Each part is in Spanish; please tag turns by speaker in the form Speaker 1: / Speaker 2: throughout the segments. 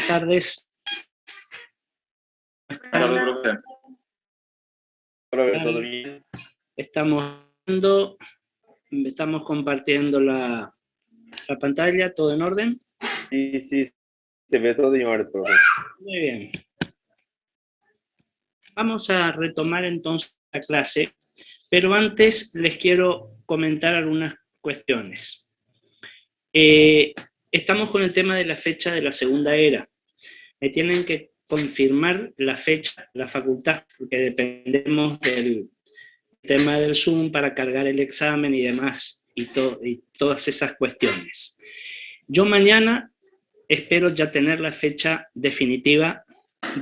Speaker 1: tardes.
Speaker 2: Hola, profe, ¿todo bien?
Speaker 1: Estamos compartiendo la pantalla, ¿todo en orden?
Speaker 2: Sí, se ve todo en orden, profe.
Speaker 1: Muy bien. Vamos a retomar entonces la clase, pero antes les quiero comentar algunas cuestiones. Estamos con el tema de la fecha de la segunda era. Me tienen que confirmar la fecha, la facultad, porque dependemos del tema del Zoom para cargar el examen y demás, y todas esas cuestiones. Yo mañana espero ya tener la fecha definitiva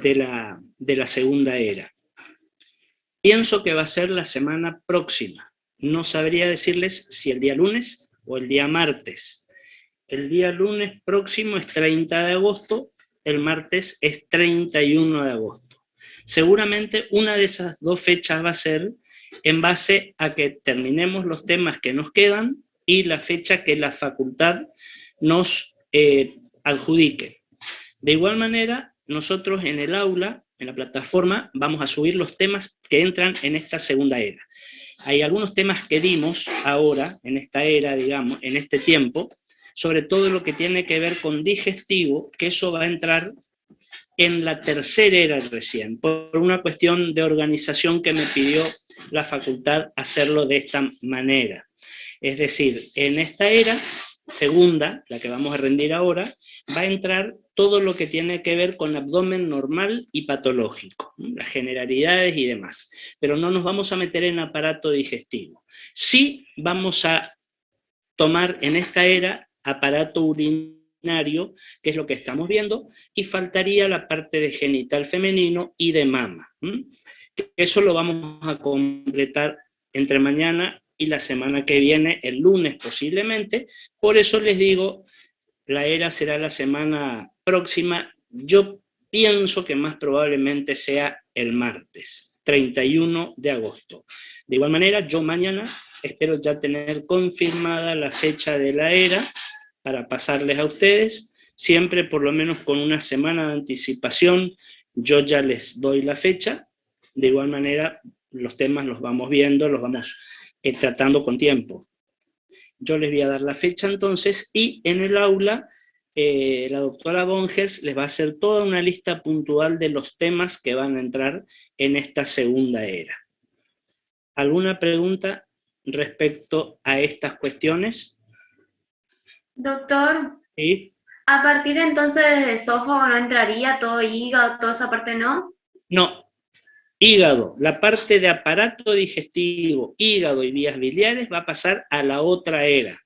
Speaker 1: de la segunda era. Pienso que va a ser la semana próxima. No sabría decirles si el día lunes o el día martes. El día lunes próximo es 30 de agosto, el martes es 31 de agosto. Seguramente una de esas dos fechas va a ser en base a que terminemos los temas que nos quedan y la fecha que la facultad nos adjudique. De igual manera, nosotros en el aula, en la plataforma, vamos a subir los temas que entran en esta segunda era. Hay algunos temas que dimos ahora, en esta era, digamos, en este tiempo, sobre todo lo que tiene que ver con digestivo, que eso va a entrar en la tercera era recién, por una cuestión de organización que me pidió la facultad hacerlo de esta manera. Es decir, en esta era segunda, la que vamos a rendir ahora, va a entrar todo lo que tiene que ver con abdomen normal y patológico, las generalidades y demás, pero no nos vamos a meter en aparato digestivo. Sí vamos a tomar en esta era aparato urinario, que es lo que estamos viendo, y faltaría la parte de genital femenino y de mama. Eso lo vamos a completar entre mañana y la semana que viene, el lunes posiblemente. Por eso les digo, la era será la semana próxima. Yo pienso que más probablemente sea el martes, 31 de agosto. De igual manera, yo mañana espero ya tener confirmada la fecha de la era para pasarles a ustedes, siempre por lo menos con una semana de anticipación, yo ya les doy la fecha. De igual manera, los temas los vamos viendo, los vamos tratando con tiempo. Yo les voy a dar la fecha entonces, y en el aula la doctora Bongers les va a hacer toda una lista puntual de los temas que van a entrar en esta segunda era. ¿Alguna pregunta respecto a estas cuestiones?
Speaker 3: Doctor,
Speaker 1: ¿Sí?
Speaker 3: a partir entonces de esófago no entraría todo hígado, toda esa parte, ¿no?
Speaker 1: No. Hígado, la parte de aparato digestivo, hígado y vías biliares va a pasar a la otra era,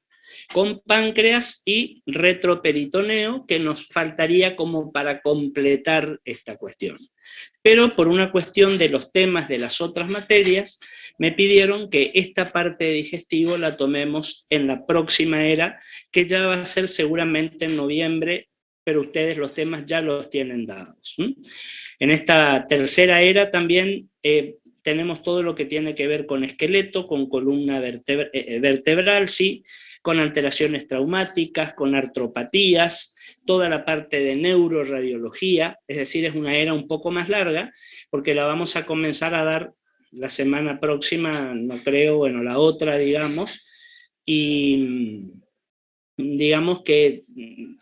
Speaker 1: con páncreas y retroperitoneo, que nos faltaría como para completar esta cuestión. Pero por una cuestión de los temas de las otras materias, me pidieron que esta parte de digestivo la tomemos en la próxima era, que ya va a ser seguramente en noviembre, pero ustedes los temas ya los tienen dados. En esta tercera era también tenemos todo lo que tiene que ver con esqueleto, con columna vertebral, ¿sí? Con alteraciones traumáticas, con artropatías, toda la parte de neuroradiología, es decir, es una era un poco más larga, porque la vamos a comenzar a dar la semana próxima, no creo, bueno, la otra, digamos, y digamos que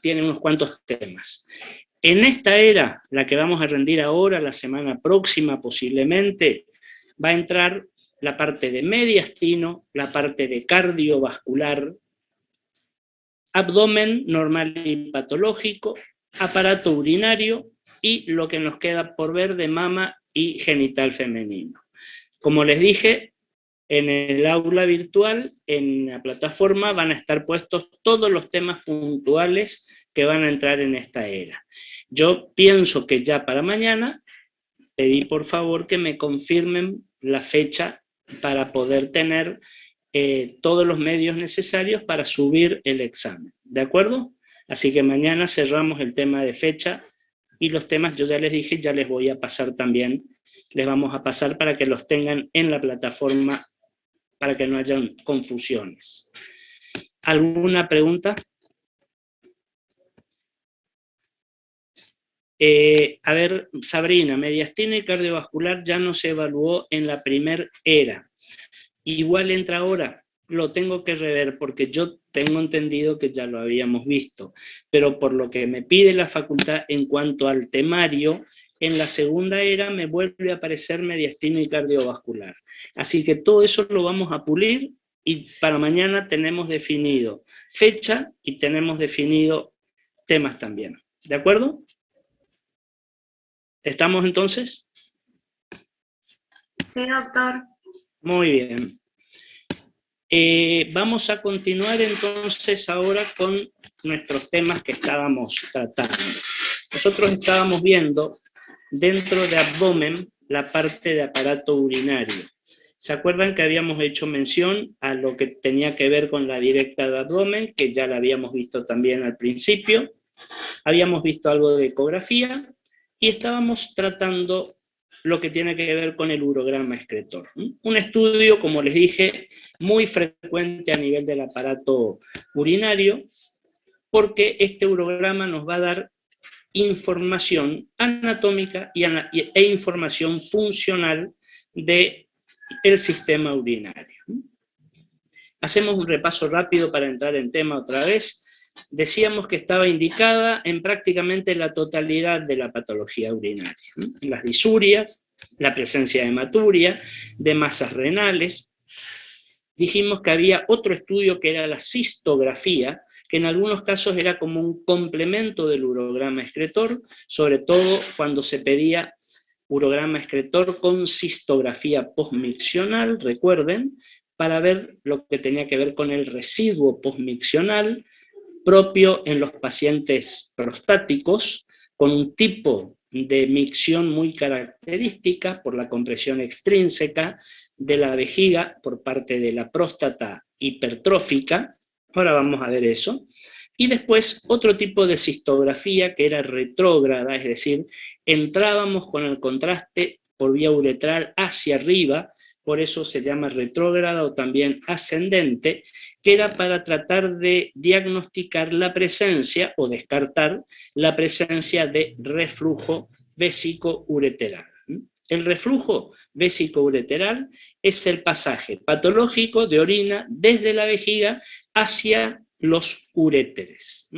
Speaker 1: tiene unos cuantos temas. En esta era, la que vamos a rendir ahora, la semana próxima posiblemente, va a entrar la parte de mediastino, la parte de cardiovascular, abdomen normal y patológico, aparato urinario y lo que nos queda por ver de mama y genital femenino. Como les dije, en el aula virtual, en la plataforma, van a estar puestos todos los temas puntuales que van a entrar en esta era. Yo pienso que ya para mañana pedí por favor que me confirmen la fecha para poder tener todos los medios necesarios para subir el examen, ¿de acuerdo? Así que mañana cerramos el tema de fecha y los temas, yo ya les dije, ya les voy a pasar también, les vamos a pasar para que los tengan en la plataforma, para que no hayan confusiones. ¿Alguna pregunta? A ver, Sabrina, mediastina y cardiovascular ya no se evaluó en la primera era. Igual entra ahora, lo tengo que rever porque yo tengo entendido que ya lo habíamos visto, pero por lo que me pide la facultad en cuanto al temario, en la segunda era me vuelve a aparecer mediastina y cardiovascular. Así que todo eso lo vamos a pulir y para mañana tenemos definido fecha y tenemos definido temas también. ¿De acuerdo? ¿Estamos entonces?
Speaker 3: Sí, doctor.
Speaker 1: Muy bien. Vamos a continuar entonces ahora con nuestros temas que estábamos tratando. Nosotros estábamos viendo dentro de abdomen la parte de aparato urinario. ¿Se acuerdan que habíamos hecho mención a lo que tenía que ver con la directa de abdomen, que ya la habíamos visto también al principio? Habíamos visto algo de ecografía y estábamos tratando lo que tiene que ver con el urograma excretor. Un estudio, como les dije, muy frecuente a nivel del aparato urinario, porque este urograma nos va a dar información anatómica e información funcional del sistema urinario. Hacemos un repaso rápido para entrar en tema otra vez. Decíamos que estaba indicada en prácticamente la totalidad de la patología urinaria. En las disurias, la presencia de hematuria, de masas renales. Dijimos que había otro estudio que era la cistografía, que en algunos casos era como un complemento del urograma excretor, sobre todo cuando se pedía urograma excretor con cistografía postmiccional, recuerden, para ver lo que tenía que ver con el residuo postmiccional, propio en los pacientes prostáticos, con un tipo de micción muy característica por la compresión extrínseca de la vejiga por parte de la próstata hipertrófica. Ahora vamos a ver eso. Y después otro tipo de cistografía que era retrógrada, es decir, entrábamos con el contraste por vía uretral hacia arriba, por eso se llama retrógrada o también ascendente, que era para tratar de diagnosticar la presencia o descartar la presencia de reflujo vésico-ureteral. El reflujo vésico-ureteral es el pasaje patológico de orina desde la vejiga hacia los uréteres.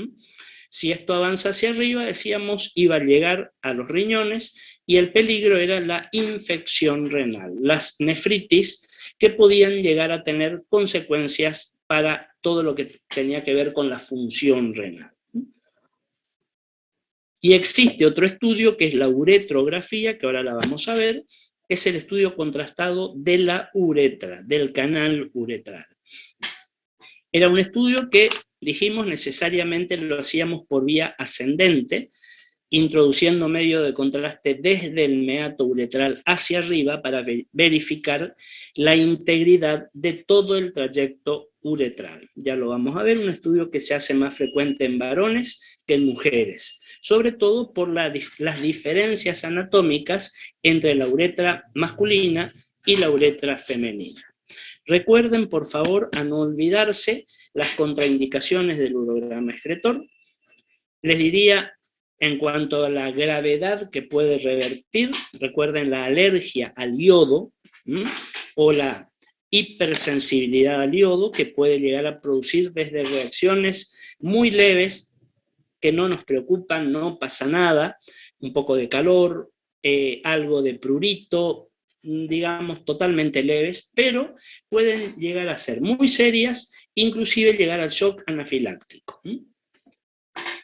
Speaker 1: Si esto avanza hacia arriba, decíamos, iba a llegar a los riñones y el peligro era la infección renal, las nefritis, que podían llegar a tener consecuencias para todo lo que tenía que ver con la función renal. Y existe otro estudio que es la uretrografía, que ahora la vamos a ver, es el estudio contrastado de la uretra, del canal uretral. Era un estudio que, dijimos, necesariamente lo hacíamos por vía ascendente, introduciendo medio de contraste desde el meato uretral hacia arriba para verificar la integridad de todo el trayecto uretral. Ya lo vamos a ver, un estudio que se hace más frecuente en varones que en mujeres, sobre todo por las diferencias anatómicas entre la uretra masculina y la uretra femenina. Recuerden, por favor, a no olvidarse las contraindicaciones del urograma excretor. Les diría, en cuanto a la gravedad que puede revertir, recuerden la alergia al yodo o la hipersensibilidad al yodo, que puede llegar a producir desde reacciones muy leves que no nos preocupan, no pasa nada, un poco de calor, algo de prurito, digamos totalmente leves, pero pueden llegar a ser muy serias, inclusive llegar al shock anafiláctico.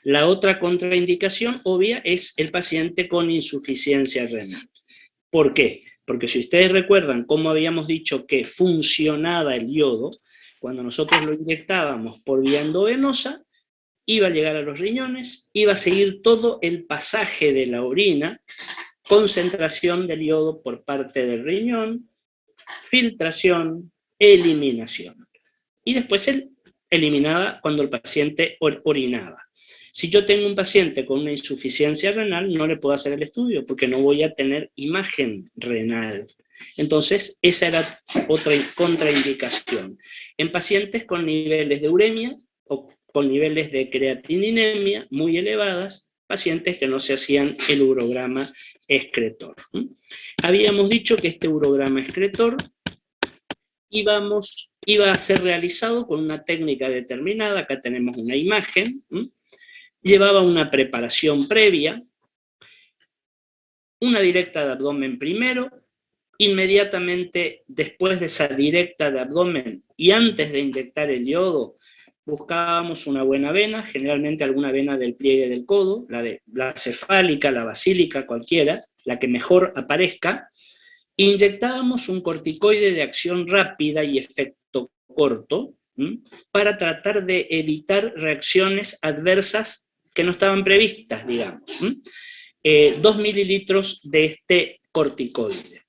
Speaker 1: La otra contraindicación obvia es el paciente con insuficiencia renal. ¿Por qué? Porque si ustedes recuerdan cómo habíamos dicho que funcionaba el yodo, cuando nosotros lo inyectábamos por vía endovenosa, iba a llegar a los riñones, iba a seguir todo el pasaje de la orina, concentración del yodo por parte del riñón, filtración, eliminación. Y después él eliminaba cuando el paciente orinaba. Si yo tengo un paciente con una insuficiencia renal, no le puedo hacer el estudio porque no voy a tener imagen renal. Entonces, esa era otra contraindicación. En pacientes con niveles de uremia o con niveles de creatininemia muy elevadas, pacientes que no se hacían el urograma excretor. Habíamos dicho que este urograma excretor iba a ser realizado con una técnica determinada. Acá tenemos una imagen. Llevaba una preparación previa, una directa de abdomen primero. Inmediatamente después de esa directa de abdomen y antes de inyectar el yodo, buscábamos una buena vena, generalmente alguna vena del pliegue del codo, la cefálica, la basílica, cualquiera, la que mejor aparezca. Inyectábamos un corticoide de acción rápida y efecto corto, para tratar de evitar reacciones adversas que no estaban previstas, digamos. 2 mililitros de este corticoide.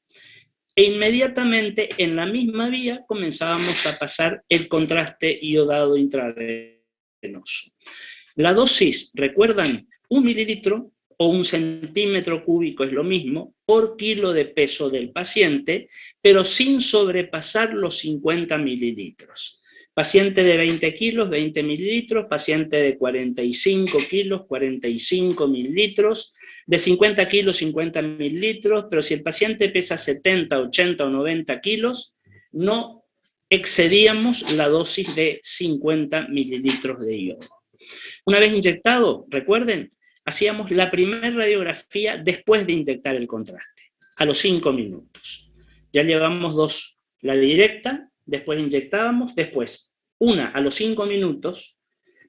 Speaker 1: E inmediatamente en la misma vía comenzábamos a pasar el contraste iodado intravenoso. La dosis, ¿recuerdan? 1 mililitro o 1 centímetro cúbico es lo mismo por kilo de peso del paciente, pero sin sobrepasar los 50 mililitros. Paciente de 20 kilos, 20 mililitros, paciente de 45 kilos, 45 mililitros, de 50 kilos, 50 mililitros, pero si el paciente pesa 70, 80 o 90 kilos, no excedíamos la dosis de 50 mililitros de yodo. Una vez inyectado, recuerden, hacíamos la primera radiografía después de inyectar el contraste, a los 5 minutos. Ya llevamos 2, la directa, después inyectábamos, después una a los 5 minutos,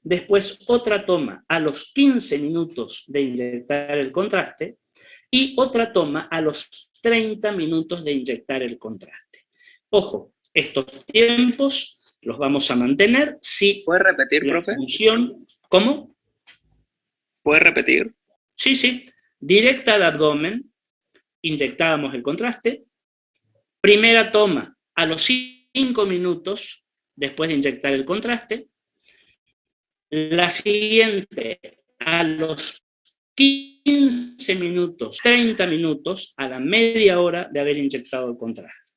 Speaker 1: después otra toma a los 15 minutos de inyectar el contraste y otra toma a los 30 minutos de inyectar el contraste. Ojo, estos tiempos los vamos a mantener si...
Speaker 4: ¿Puede repetir,
Speaker 1: la
Speaker 4: profe?
Speaker 1: función, ¿cómo?
Speaker 4: ¿Puede repetir?
Speaker 1: Sí, sí. Directa al abdomen, inyectábamos el contraste. Primera toma a los 5 minutos después de inyectar el contraste. La siguiente a los 15 minutos, 30 minutos, a la media hora de haber inyectado el contraste.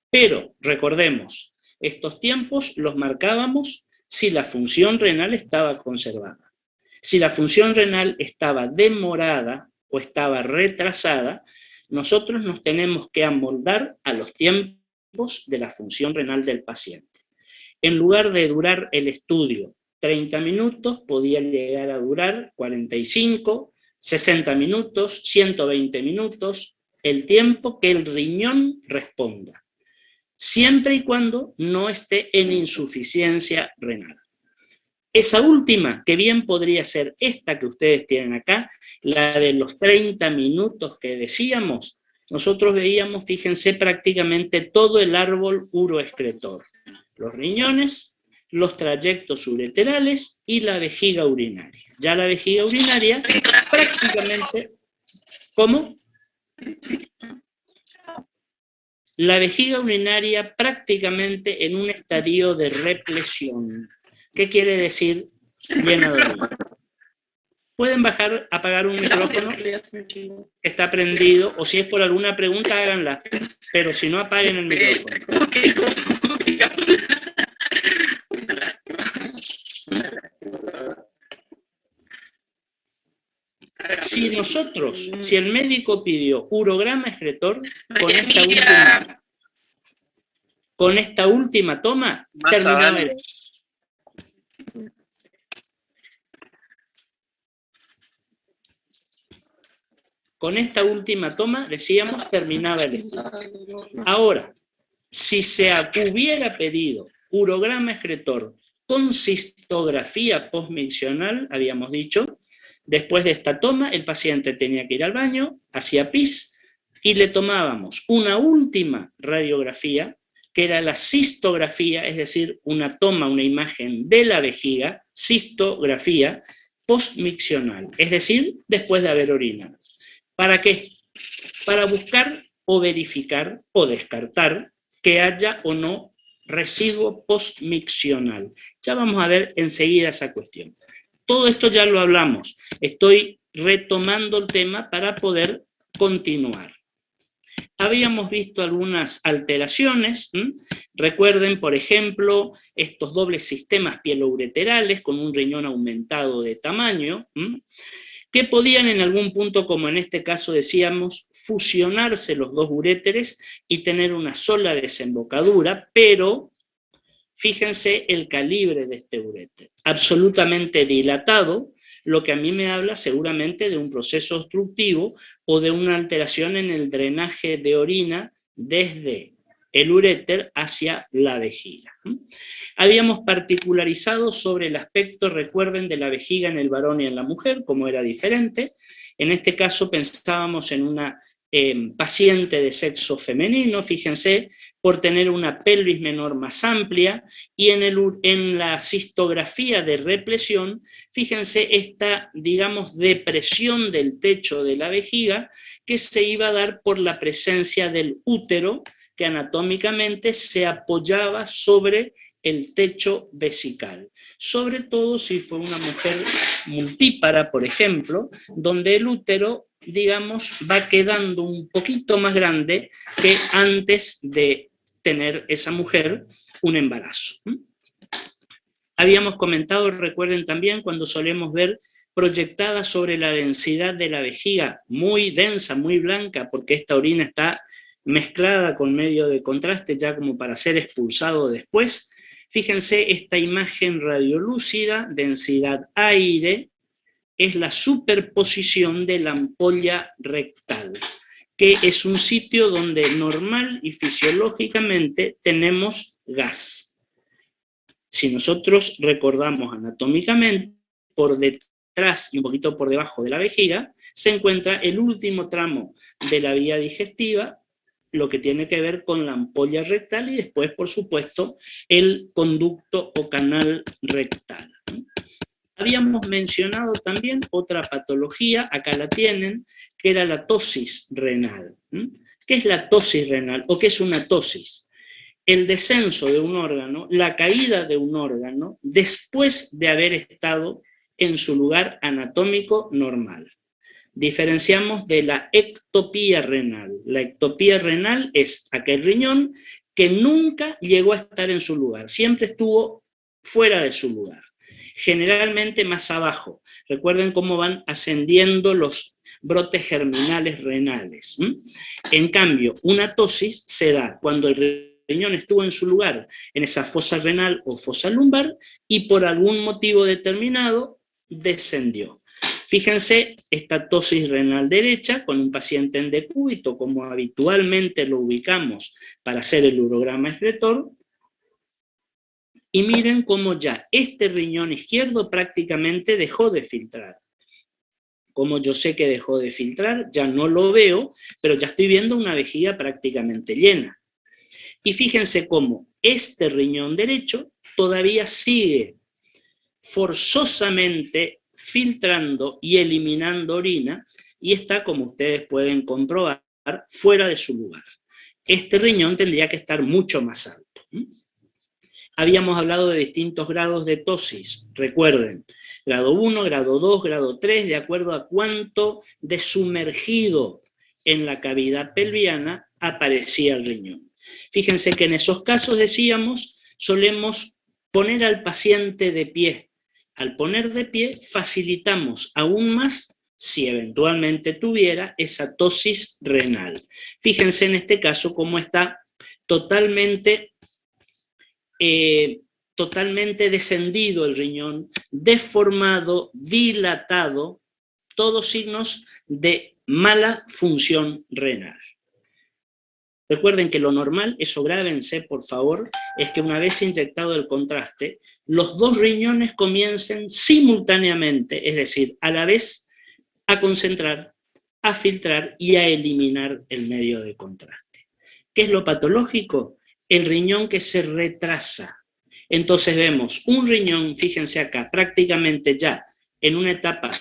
Speaker 1: Pero, recordemos, estos tiempos los marcábamos si la función renal estaba conservada. Si la función renal estaba demorada o estaba retrasada, nosotros nos tenemos que amoldar a los tiempos de la función renal del paciente. En lugar de durar el estudio 30 minutos, podía llegar a durar 45, 60 minutos, 120 minutos, el tiempo que el riñón responda, siempre y cuando no esté en insuficiencia renal. Esa última, que bien podría ser esta que ustedes tienen acá, la de los 30 minutos que decíamos, nosotros veíamos, fíjense, prácticamente todo el árbol uroexcretor. Los riñones, los trayectos ureterales y la vejiga urinaria. Ya la vejiga urinaria prácticamente... ¿Cómo? La vejiga urinaria prácticamente en un estadio de represión. ¿Qué quiere decir llena de orina? Pueden apagar un micrófono, está prendido, o si es por alguna pregunta, háganla, pero si no, apaguen el micrófono. Si el médico pidió urograma excretor, con esta última toma, terminaba el... Con esta última toma, decíamos, terminaba el estudio. Ahora, si se hubiera pedido urograma excretor con cistografía postmiccional, habíamos dicho, después de esta toma, el paciente tenía que ir al baño, hacía pis, y le tomábamos una última radiografía, que era la cistografía, es decir, una imagen de la vejiga, cistografía postmiccional, es decir, después de haber orinado. ¿Para qué? Para buscar o verificar o descartar que haya o no residuo postmiccional. Ya vamos a ver enseguida esa cuestión. Todo esto ya lo hablamos. Estoy retomando el tema para poder continuar. Habíamos visto algunas alteraciones. Recuerden, por ejemplo, estos dobles sistemas pieloureterales con un riñón aumentado de tamaño. que podían en algún punto, como en este caso decíamos, fusionarse los dos uréteres y tener una sola desembocadura, pero fíjense el calibre de este uréter, absolutamente dilatado, lo que a mí me habla seguramente de un proceso obstructivo o de una alteración en el drenaje de orina desde el uréter hacia la vejiga. Habíamos particularizado sobre el aspecto, recuerden, de la vejiga en el varón y en la mujer, como era diferente. En este caso pensábamos en una paciente de sexo femenino, fíjense, por tener una pelvis menor más amplia, y en la cistografía de represión, fíjense esta, digamos, depresión del techo de la vejiga que se iba a dar por la presencia del útero, que anatómicamente se apoyaba sobre el techo vesical, sobre todo si fue una mujer multípara, por ejemplo, donde el útero, digamos, va quedando un poquito más grande que antes de tener esa mujer un embarazo. Habíamos comentado, recuerden también, cuando solemos ver proyectada sobre la densidad de la vejiga, muy densa, muy blanca, porque esta orina está mezclada con medio de contraste ya como para ser expulsado después. Fíjense esta imagen radiolúcida, densidad aire, es la superposición de la ampolla rectal, que es un sitio donde normal y fisiológicamente tenemos gas. Si nosotros recordamos anatómicamente, por detrás y un poquito por debajo de la vejiga, se encuentra el último tramo de la vía digestiva, lo que tiene que ver con la ampolla rectal y después, por supuesto, el conducto o canal rectal. Habíamos mencionado también otra patología, acá la tienen, que era la tosis renal. ¿Qué es la tosis renal o qué es una tosis? El descenso de un órgano, la caída de un órgano después de haber estado en su lugar anatómico normal. Diferenciamos de la ectopía renal. La ectopía renal es aquel riñón que nunca llegó a estar en su lugar, siempre estuvo fuera de su lugar, generalmente más abajo. Recuerden cómo van ascendiendo los brotes germinales renales. En cambio, una tosis se da cuando el riñón estuvo en su lugar, en esa fosa renal o fosa lumbar, y por algún motivo determinado descendió. Fíjense esta tosis renal derecha con un paciente en decúbito, como habitualmente lo ubicamos para hacer el urograma excretor, y miren cómo ya este riñón izquierdo prácticamente dejó de filtrar. Como yo sé que dejó de filtrar, ya no lo veo, pero ya estoy viendo una vejiga prácticamente llena. Y fíjense cómo este riñón derecho todavía sigue forzosamente filtrando y eliminando orina, y está, como ustedes pueden comprobar, fuera de su lugar. Este riñón tendría que estar mucho más alto. Habíamos hablado de distintos grados de tosis, recuerden, grado 1, grado 2, grado 3, de acuerdo a cuánto de sumergido en la cavidad pelviana aparecía el riñón. Fíjense que en esos casos, decíamos, solemos poner al paciente de pie. Al poner de pie, facilitamos aún más si eventualmente tuviera esa tosis renal. Fíjense en este caso cómo está totalmente descendido el riñón, deformado, dilatado, todos signos de mala función renal. Recuerden que lo normal, eso grábense por favor, es que una vez inyectado el contraste, los dos riñones comiencen simultáneamente, es decir, a la vez, a concentrar, a filtrar y a eliminar el medio de contraste. ¿Qué es lo patológico? El riñón que se retrasa. Entonces vemos un riñón, fíjense acá, prácticamente ya en una etapa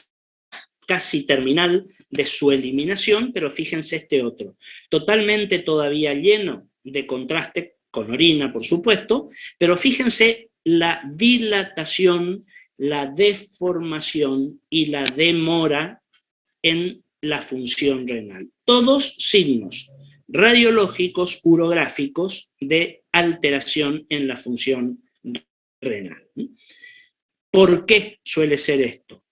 Speaker 1: casi terminal de su eliminación, pero fíjense este otro, totalmente todavía lleno de contraste, con orina por supuesto, pero fíjense la dilatación, la deformación y la demora en la función renal. Todos signos radiológicos, urográficos de alteración en la función renal. ¿Por qué suele ser esto?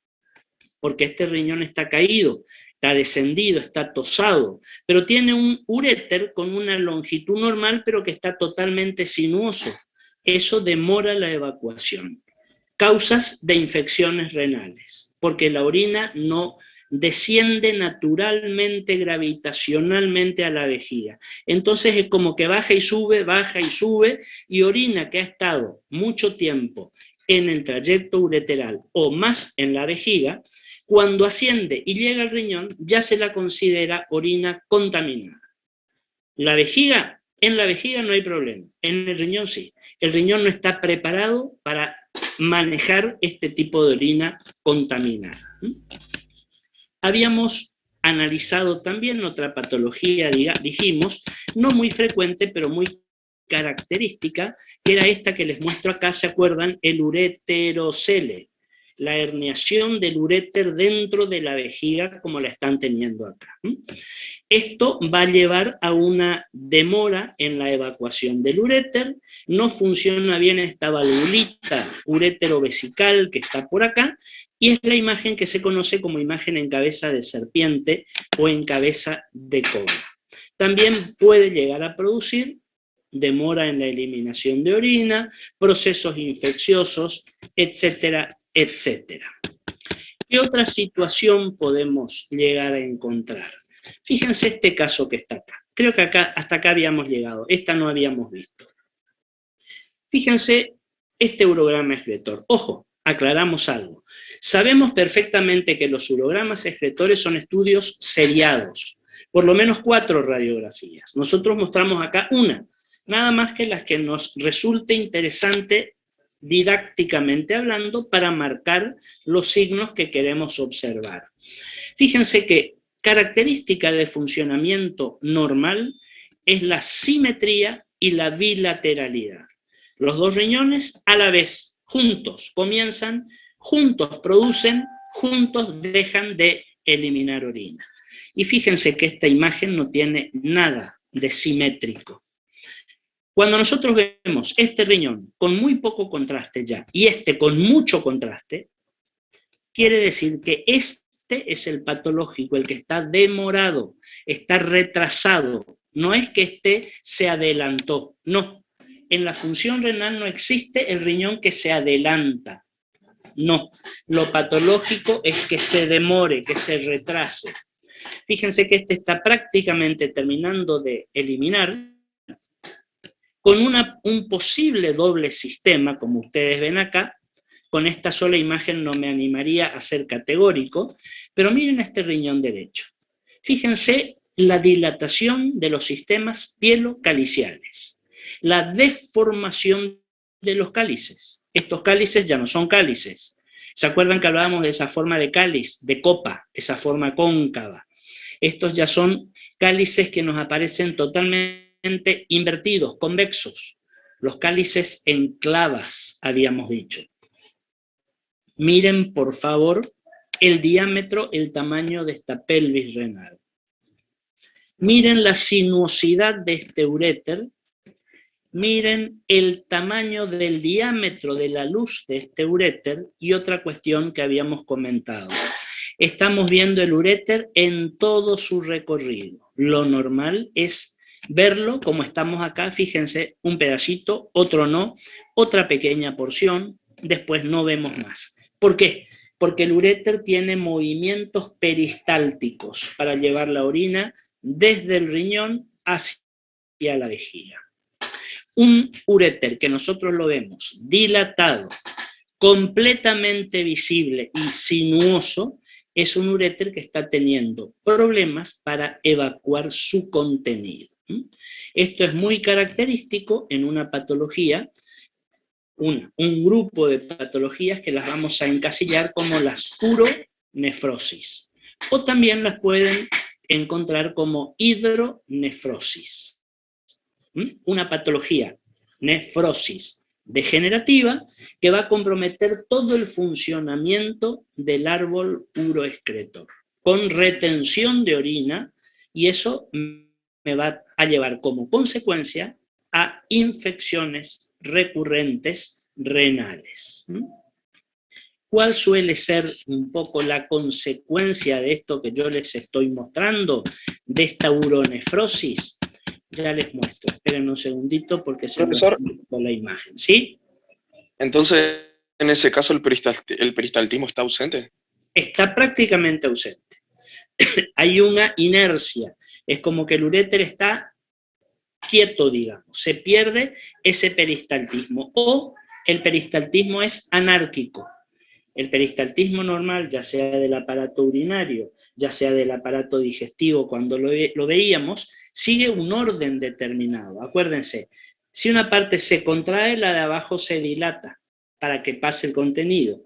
Speaker 1: porque este riñón está caído, está descendido, está tosado, pero tiene un uréter con una longitud normal, pero que está totalmente sinuoso. Eso demora la evacuación. Causas de infecciones renales, porque la orina no desciende naturalmente, gravitacionalmente a la vejiga. Entonces es como que baja y sube, y orina que ha estado mucho tiempo en el trayecto ureteral o más en la vejiga, cuando asciende y llega al riñón, ya se la considera orina contaminada. La vejiga, en la vejiga no hay problema, en el riñón sí. El riñón no está preparado para manejar este tipo de orina contaminada. Habíamos analizado también otra patología, dijimos, no muy frecuente, pero muy característica, que era esta que les muestro acá, ¿se acuerdan? El ureterocele, la herniación del uréter dentro de la vejiga, como la están teniendo acá. Esto va a llevar a una demora en la evacuación del uréter, no funciona bien esta valvulita ureterovesical que está por acá, y es la imagen que se conoce como imagen en cabeza de serpiente o en cabeza de cobra. También puede llegar a producir demora en la eliminación de orina, procesos infecciosos, etcétera, etcétera. ¿Qué otra situación podemos llegar a encontrar? Fíjense este caso que está acá. Creo que acá, hasta acá habíamos llegado. Esta no habíamos visto. Fíjense este urograma excretor. Ojo, aclaramos algo. Sabemos perfectamente que los urogramas excretores son estudios seriados. Por lo menos 4 radiografías. Nosotros mostramos acá una. Nada más que las que nos resulte interesante didácticamente hablando para marcar los signos que queremos observar. Fíjense que característica de funcionamiento normal es la simetría y la bilateralidad. Los dos riñones a la vez, juntos, comienzan, juntos producen, juntos dejan de eliminar orina. Y fíjense que esta imagen no tiene nada de simétrico. Cuando nosotros vemos este riñón con muy poco contraste ya y este con mucho contraste, quiere decir que este es el patológico, el que está demorado, está retrasado. No es que este se adelantó, no. En la función renal no existe el riñón que se adelanta. No, lo patológico es que se demore, que se retrase. Fíjense que este está prácticamente terminando de eliminar, con un posible doble sistema, como ustedes ven acá. Con esta sola imagen no me animaría a ser categórico, pero miren este riñón derecho. Fíjense la dilatación de los sistemas pielocaliciales, la deformación de los cálices. Estos cálices ya no son cálices. ¿Se acuerdan que hablábamos de esa forma de cáliz, de copa, esa forma cóncava? Estos ya son cálices que nos aparecen totalmente invertidos, convexos. Los cálices en clavas, habíamos dicho. Miren, por favor, el diámetro, el tamaño de esta pelvis renal. Miren la sinuosidad de este uréter. Miren el tamaño del diámetro de la luz de este uréter y otra cuestión que habíamos comentado. Estamos viendo el uréter en todo su recorrido. Lo normal es verlo como estamos acá, fíjense, un pedacito, otro no, otra pequeña porción, después no vemos más. ¿Por qué? Porque el uréter tiene movimientos peristálticos para llevar la orina desde el riñón hacia la vejiga. Un uréter que nosotros lo vemos dilatado, completamente visible y sinuoso, es un uréter que está teniendo problemas para evacuar su contenido. Esto es muy característico en una patología, un grupo de patologías que las vamos a encasillar como las uronefrosis, o también las pueden encontrar como hidronefrosis. Una patología, nefrosis degenerativa, que va a comprometer todo el funcionamiento del árbol uroexcretor, con retención de orina, y eso me va a llevar como consecuencia a infecciones recurrentes renales. ¿Cuál suele ser un poco la consecuencia de esto que yo les estoy mostrando, de esta uronefrosis? Ya les muestro. Esperen un segundito porque se me
Speaker 5: Profesor.
Speaker 1: ha la imagen. ¿Sí?
Speaker 5: Entonces, en ese caso, el peristaltismo está ausente.
Speaker 1: Está prácticamente ausente. Hay una inercia. Es como que el uréter está quieto, digamos. Se pierde ese peristaltismo. O el peristaltismo es anárquico. El peristaltismo normal, ya sea del aparato urinario, ya sea del aparato digestivo, cuando lo veíamos, sigue un orden determinado. Acuérdense, si una parte se contrae, la de abajo se dilata para que pase el contenido.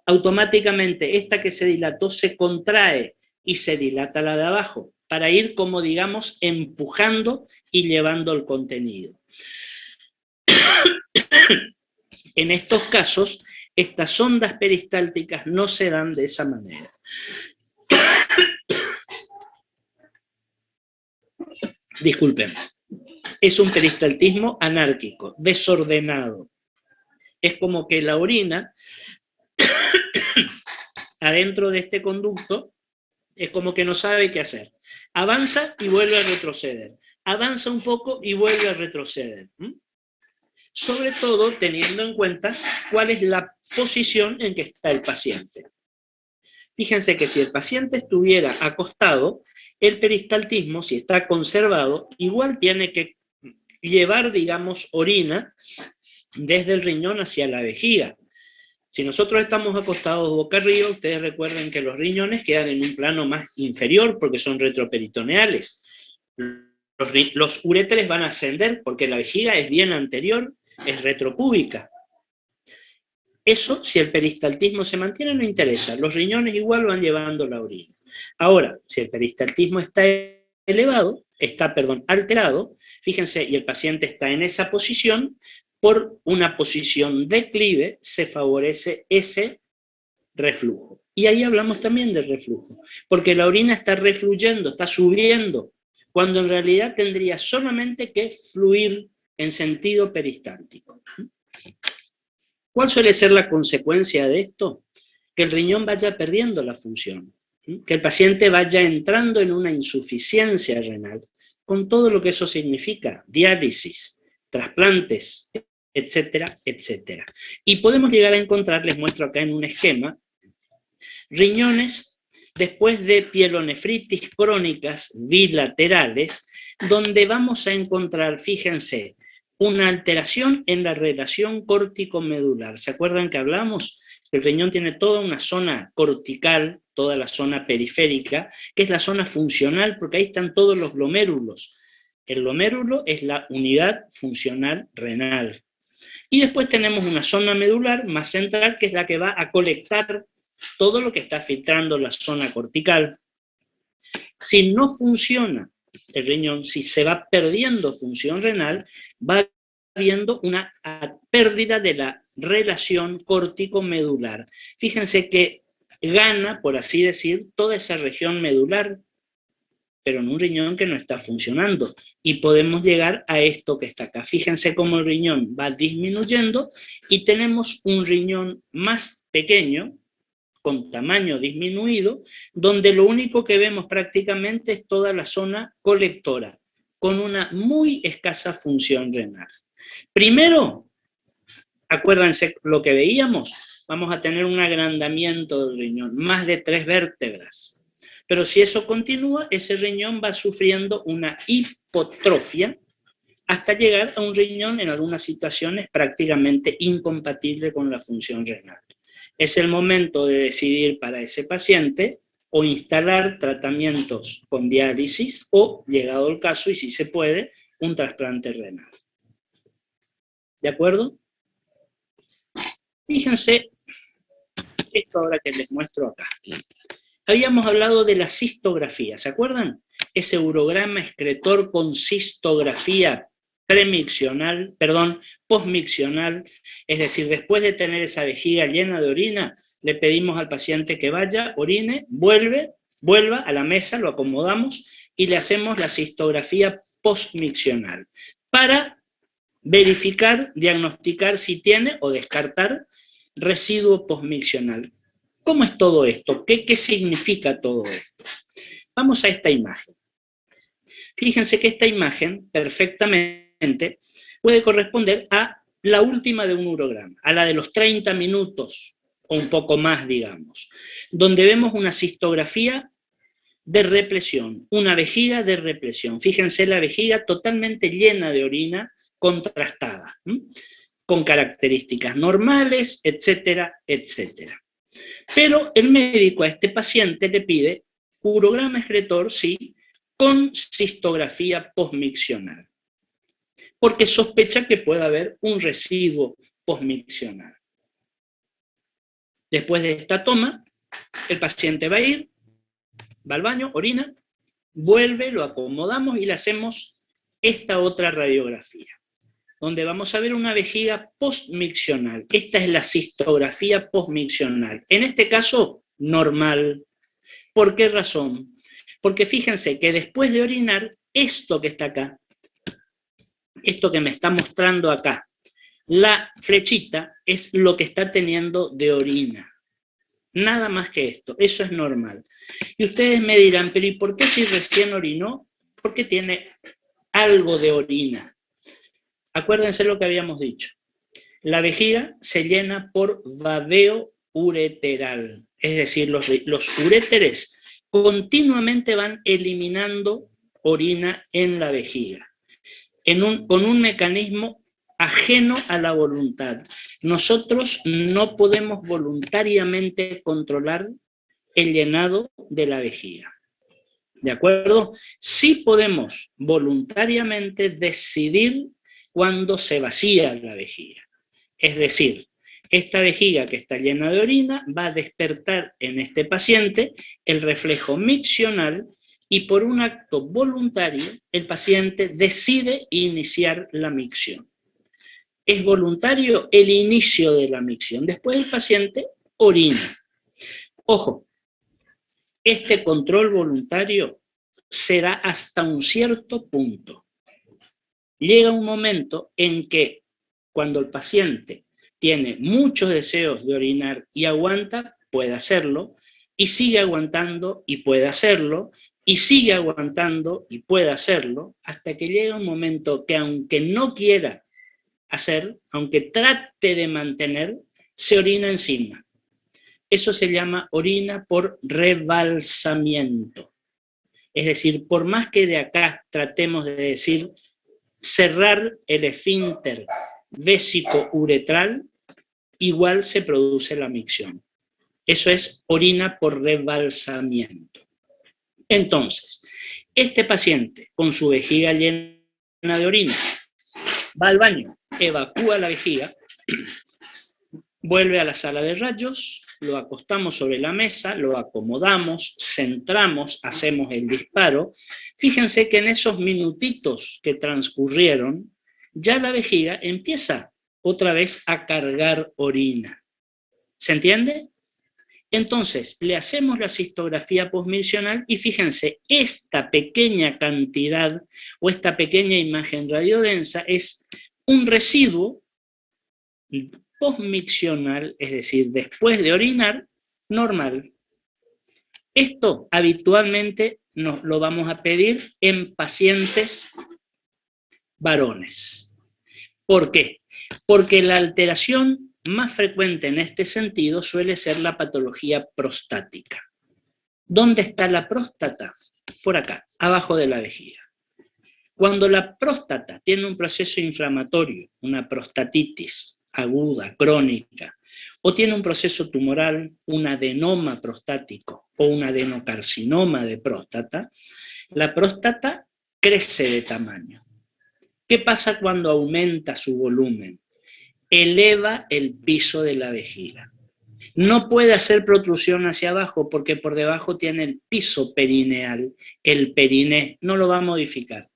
Speaker 1: Automáticamente esta que se dilató se contrae y se dilata la de abajo, para ir, como digamos, empujando y llevando el contenido. En estos casos, estas ondas peristálticas no se dan de esa manera. Disculpen. Es un peristaltismo anárquico, desordenado. Es como que la orina, adentro de este conducto, es como que no sabe qué hacer. Avanza y vuelve a retroceder. Avanza un poco y vuelve a retroceder. Sobre todo teniendo en cuenta cuál es la posición en que está el paciente. Fíjense que si el paciente estuviera acostado, el peristaltismo, si está conservado, igual tiene que llevar, digamos, orina desde el riñón hacia la vejiga. Si nosotros estamos acostados boca arriba, ustedes recuerden que los riñones quedan en un plano más inferior porque son retroperitoneales. Los uréteres van a ascender porque la vejiga es bien anterior, es retropúbica. Eso, si el peristaltismo se mantiene, no interesa. Los riñones igual van llevando la orina. Ahora, si el peristaltismo está alterado, fíjense, y el paciente está en esa posición, por una posición declive se favorece ese reflujo. Y ahí hablamos también del reflujo, porque la orina está refluyendo, está subiendo, cuando en realidad tendría solamente que fluir en sentido peristáltico. ¿Cuál suele ser la consecuencia de esto? Que el riñón vaya perdiendo la función, que el paciente vaya entrando en una insuficiencia renal, con todo lo que eso significa, diálisis, trasplantes, etcétera, etcétera. Y podemos llegar a encontrar, les muestro acá en un esquema, riñones después de pielonefritis crónicas bilaterales, donde vamos a encontrar, fíjense, una alteración en la relación córtico-medular. ¿Se acuerdan que hablamos? El riñón tiene toda una zona cortical, toda la zona periférica, que es la zona funcional, porque ahí están todos los glomérulos. El glomérulo es la unidad funcional renal. Y después tenemos una zona medular más central, que es la que va a colectar todo lo que está filtrando la zona cortical. Si no funciona el riñón, si se va perdiendo función renal, va habiendo una pérdida de la relación córtico-medular. Fíjense que gana, por así decir, toda esa región medular, pero en un riñón que no está funcionando. Y podemos llegar a esto que está acá. Fíjense cómo el riñón va disminuyendo y tenemos un riñón más pequeño, con tamaño disminuido, donde lo único que vemos prácticamente es toda la zona colectora, con una muy escasa función renal. Primero, acuérdense lo que veíamos, vamos a tener un agrandamiento del riñón, más de 3 vértebras. Pero si eso continúa, ese riñón va sufriendo una hipotrofia hasta llegar a un riñón en algunas situaciones prácticamente incompatible con la función renal. Es el momento de decidir para ese paciente o instalar tratamientos con diálisis o, llegado el caso, y si se puede, un trasplante renal. ¿De acuerdo? Fíjense esto ahora que les muestro acá. Habíamos hablado de la cistografía, ¿se acuerdan? Ese urograma excretor con cistografía postmiccional, es decir, después de tener esa vejiga llena de orina, le pedimos al paciente que vaya, orine, vuelva a la mesa, lo acomodamos y le hacemos la cistografía postmiccional para verificar, diagnosticar si tiene o descartar residuo posmiccional. ¿Cómo es todo esto? ¿Qué significa todo esto? Vamos a esta imagen. Fíjense que esta imagen perfectamente puede corresponder a la última de un urograma, a la de los 30 minutos o un poco más, digamos, donde vemos una cistografía de represión, una vejiga de represión. Fíjense la vejiga totalmente llena de orina contrastada, con características normales, etcétera, etcétera. Pero el médico a este paciente le pide urograma excretor, sí, con cistografía posmiccional, porque sospecha que pueda haber un residuo posmiccional. Después de esta toma, el paciente va a ir, va al baño, orina, vuelve, lo acomodamos y le hacemos esta otra radiografía, donde vamos a ver una vejiga postmiccional. Esta es la cistografía postmiccional. En este caso, normal. ¿Por qué razón? Porque fíjense que después de orinar, esto que está acá, esto que me está mostrando acá, la flechita es lo que está teniendo de orina. Nada más que esto, eso es normal. Y ustedes me dirán, pero ¿y por qué si recién orinó? Porque tiene algo de orina. Acuérdense lo que habíamos dicho. La vejiga se llena por vaveo ureteral, es decir, los uréteres continuamente van eliminando orina en la vejiga, con un mecanismo ajeno a la voluntad. Nosotros no podemos voluntariamente controlar el llenado de la vejiga. ¿De acuerdo? Sí podemos voluntariamente decidir cuándo se vacía la vejiga. Es decir, esta vejiga que está llena de orina va a despertar en este paciente el reflejo miccional y por un acto voluntario el paciente decide iniciar la micción. Es voluntario el inicio de la micción. Después el paciente orina. Ojo, este control voluntario será hasta un cierto punto. Llega un momento en que cuando el paciente tiene muchos deseos de orinar y aguanta, puede hacerlo, y sigue aguantando y puede hacerlo, y sigue aguantando y puede hacerlo, hasta que llega un momento que aunque no quiera hacer, aunque trate de mantener, se orina encima. Eso se llama orina por rebalsamiento. Es decir, por más que de acá tratemos de decir cerrar el esfínter vésico-uretral, igual se produce la micción. Eso es orina por rebalsamiento. Entonces, este paciente con su vejiga llena de orina va al baño, evacúa la vejiga, vuelve a la sala de rayos, lo acostamos sobre la mesa, lo acomodamos, centramos, hacemos el disparo. Fíjense que en esos minutitos que transcurrieron, ya la vejiga empieza otra vez a cargar orina. ¿Se entiende? Entonces, le hacemos la cistografía posmiccional y fíjense, esta pequeña cantidad o esta pequeña imagen radiodensa es un residuo posmiccional, es decir, después de orinar, normal. Esto habitualmente nos lo vamos a pedir en pacientes varones. ¿Por qué? Porque la alteración más frecuente en este sentido suele ser la patología prostática. ¿Dónde está la próstata? Por acá, abajo de la vejiga. Cuando la próstata tiene un proceso inflamatorio, una prostatitis aguda, crónica, o tiene un proceso tumoral, un adenoma prostático o un adenocarcinoma de próstata, la próstata crece de tamaño. ¿Qué pasa cuando aumenta su volumen? Eleva el piso de la vejiga. No puede hacer protrusión hacia abajo porque por debajo tiene el piso perineal, el periné, no lo va a modificar.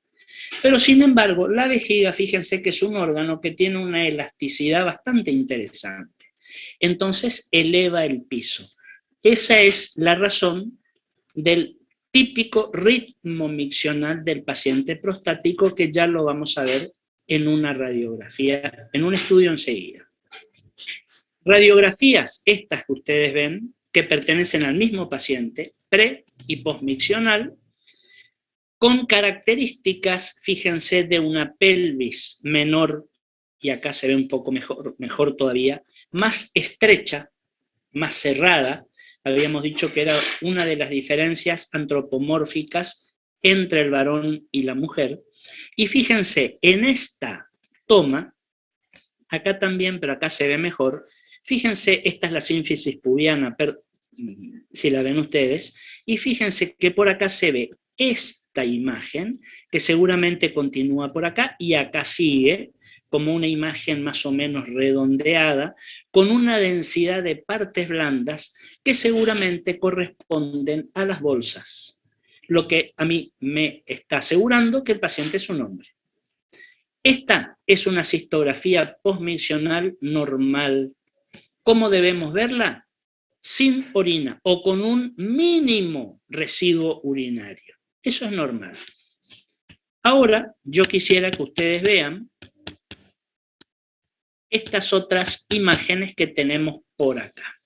Speaker 1: Pero sin embargo, la vejiga, fíjense que es un órgano que tiene una elasticidad bastante interesante. Entonces eleva el piso. Esa es la razón del típico ritmo miccional del paciente prostático, que ya lo vamos a ver en una radiografía, en un estudio enseguida. Radiografías, estas que ustedes ven, que pertenecen al mismo paciente, pre y postmiccional, con características, fíjense, de una pelvis menor, y acá se ve un poco mejor todavía, más estrecha, más cerrada. Habíamos dicho que era una de las diferencias antropomórficas entre el varón y la mujer. Y fíjense, en esta toma, acá también, pero acá se ve mejor, fíjense, esta es la sínfisis pubiana, si la ven ustedes, y fíjense que por acá se ve esta imagen, que seguramente continúa por acá, y acá sigue, como una imagen más o menos redondeada, con una densidad de partes blandas que seguramente corresponden a las bolsas, lo que a mí me está asegurando que el paciente es un hombre. Esta es una cistografía postmiccional normal. ¿Cómo debemos verla? Sin orina o con un mínimo residuo urinario. Eso es normal. Ahora yo quisiera que ustedes vean estas otras imágenes que tenemos por acá.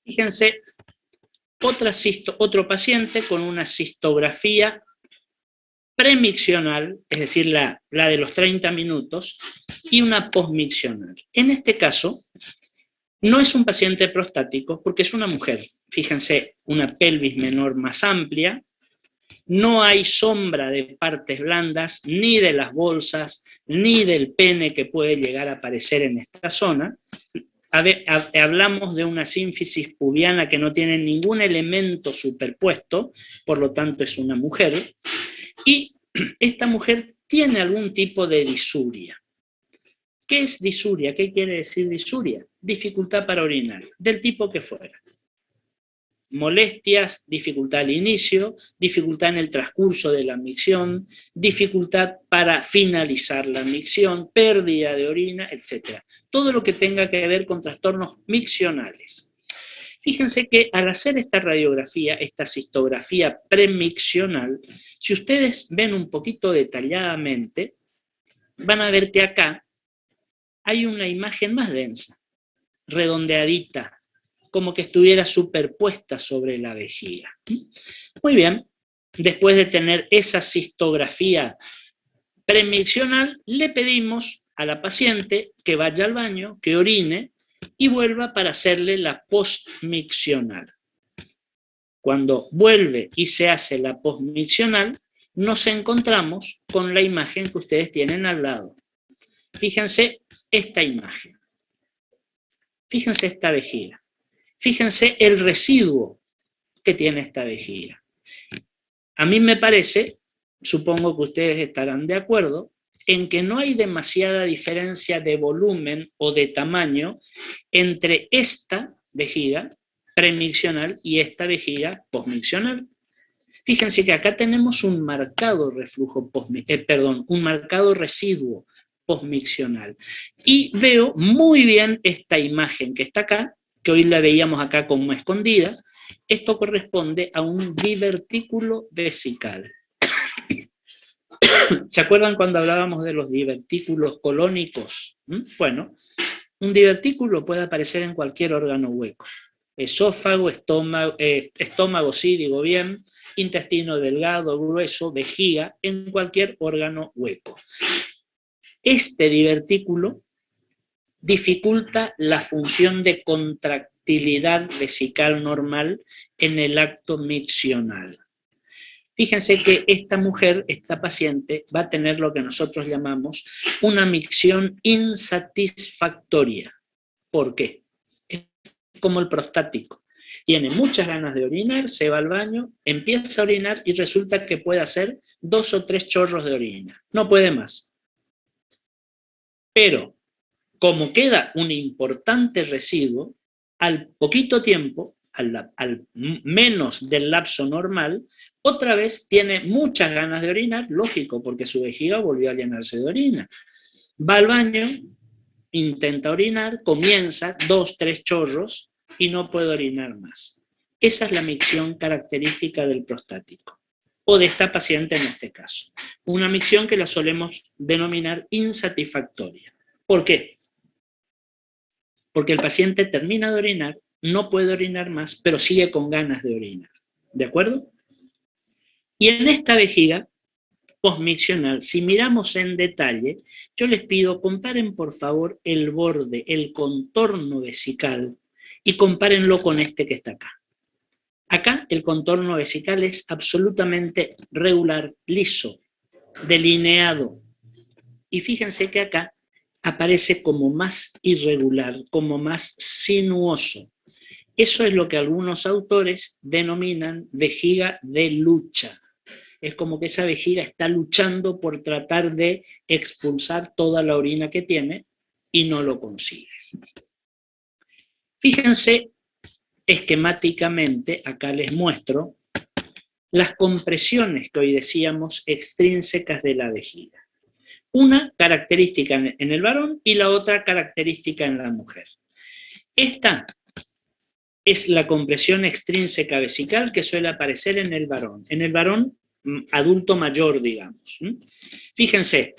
Speaker 1: Fíjense, otro paciente con una cistografía premiccional, es decir, la de los 30 minutos, y una postmiccional. En este caso, no es un paciente prostático porque es una mujer. Fíjense, una pelvis menor más amplia, no hay sombra de partes blandas, ni de las bolsas, ni del pene que puede llegar a aparecer en esta zona. Hablamos de una sínfisis pubiana que no tiene ningún elemento superpuesto, por lo tanto es una mujer, y esta mujer tiene algún tipo de disuria. ¿Qué es disuria? ¿Qué quiere decir disuria? Dificultad para orinar, del tipo que fuera. Molestias, dificultad al inicio, dificultad en el transcurso de la micción, dificultad para finalizar la micción, pérdida de orina, etc. Todo lo que tenga que ver con trastornos miccionales. Fíjense que al hacer esta radiografía, esta cistografía premiccional, si ustedes ven un poquito detalladamente, van a ver que acá hay una imagen más densa, redondeadita, como que estuviera superpuesta sobre la vejiga. Muy bien, después de tener esa cistografía premiccional, le pedimos a la paciente que vaya al baño, que orine y vuelva para hacerle la postmiccional. Cuando vuelve y se hace la postmiccional, nos encontramos con la imagen que ustedes tienen al lado. Fíjense esta imagen. Fíjense esta vejiga. Fíjense el residuo que tiene esta vejiga. A mí me parece, supongo que ustedes estarán de acuerdo, en que no hay demasiada diferencia de volumen o de tamaño entre esta vejiga premiccional y esta vejiga postmiccional. Fíjense que acá tenemos un marcado reflujo un marcado residuo postmiccional. Y veo muy bien esta imagen que está acá, que hoy la veíamos acá como escondida. Esto corresponde a un divertículo vesical. ¿Se acuerdan cuando hablábamos de los divertículos colónicos? Bueno, un divertículo puede aparecer en cualquier órgano hueco. Esófago, estómago, sí, digo bien, intestino delgado, grueso, vejiga, en cualquier órgano hueco. Este divertículo dificulta la función de contractilidad vesical normal en el acto miccional. Fíjense que esta mujer, esta paciente, va a tener lo que nosotros llamamos una micción insatisfactoria. ¿Por qué? Es como el prostático. Tiene muchas ganas de orinar, se va al baño, empieza a orinar y resulta que puede hacer 2 o 3 chorros de orina. No puede más. Pero, como queda un importante residuo, al poquito tiempo, al menos del lapso normal, otra vez tiene muchas ganas de orinar, lógico, porque su vejiga volvió a llenarse de orina. Va al baño, intenta orinar, comienza 2, 3 chorros y no puede orinar más. Esa es la micción característica del prostático, o de esta paciente en este caso. Una micción que la solemos denominar insatisfactoria. ¿Por qué? porque el paciente termina de orinar, no puede orinar más, pero sigue con ganas de orinar. ¿De acuerdo? Y en esta vejiga posmiccional, si miramos en detalle, yo les pido, comparen por favor el borde, el contorno vesical, y compárenlo con este que está acá. Acá el contorno vesical es absolutamente regular, liso, delineado. Y fíjense que acá aparece como más irregular, como más sinuoso. Eso es lo que algunos autores denominan vejiga de lucha. Es como que esa vejiga está luchando por tratar de expulsar toda la orina que tiene y no lo consigue. Fíjense esquemáticamente, acá les muestro las compresiones que hoy decíamos extrínsecas de la vejiga. Una característica en el varón y la otra característica en la mujer. Esta es la compresión extrínseca vesical que suele aparecer en el varón adulto mayor, digamos. Fíjense,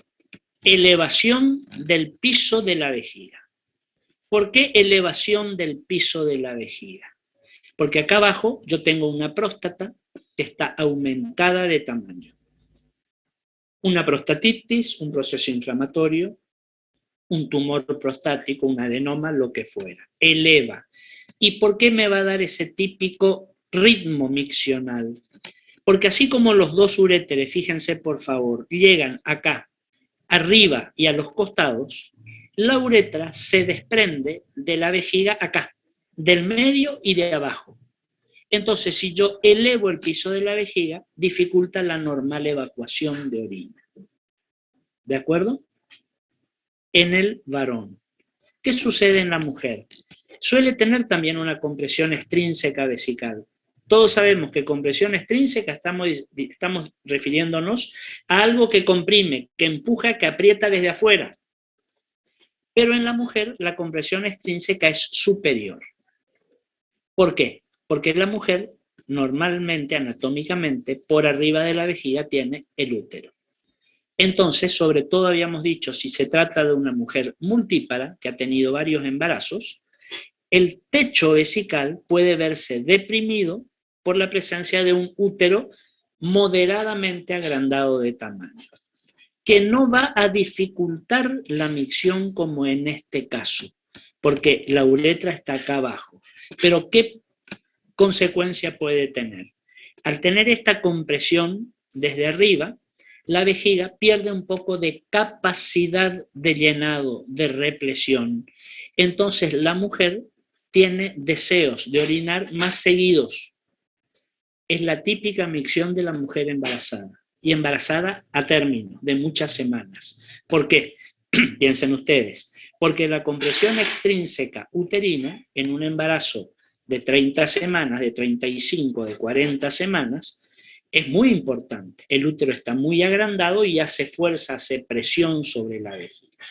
Speaker 1: elevación del piso de la vejiga. ¿Por qué elevación del piso de la vejiga? Porque acá abajo yo tengo una próstata que está aumentada de tamaño. Una prostatitis, un proceso inflamatorio, un tumor prostático, un adenoma, lo que fuera. Eleva. ¿Y por qué me va a dar ese típico ritmo miccional? Porque así como los dos uréteres, fíjense por favor, llegan acá, arriba y a los costados, la uretra se desprende de la vejiga acá, del medio y de abajo. Entonces, si yo elevo el piso de la vejiga, dificulta la normal evacuación de orina. ¿De acuerdo? En el varón. ¿Qué sucede en la mujer? Suele tener también una compresión extrínseca vesical. Todos sabemos que compresión extrínseca estamos refiriéndonos a algo que comprime, que empuja, que aprieta desde afuera. Pero en la mujer la compresión extrínseca es superior. ¿Por qué? Porque la mujer normalmente, anatómicamente, por arriba de la vejiga tiene el útero. Entonces, sobre todo habíamos dicho, si se trata de una mujer multípara, que ha tenido varios embarazos, el techo vesical puede verse deprimido por la presencia de un útero moderadamente agrandado de tamaño, que no va a dificultar la micción como en este caso, porque la uretra está acá abajo. Pero ¿qué consecuencia puede tener? Al tener esta compresión desde arriba, la vejiga pierde un poco de capacidad de llenado, de represión. Entonces la mujer tiene deseos de orinar más seguidos. Es la típica micción de la mujer embarazada, y embarazada a término de muchas semanas. ¿Por qué? Piensen ustedes, porque la compresión extrínseca uterina en un embarazo de 30 semanas, de 35, de 40 semanas, es muy importante. El útero está muy agrandado y hace fuerza, hace presión sobre la vejiga.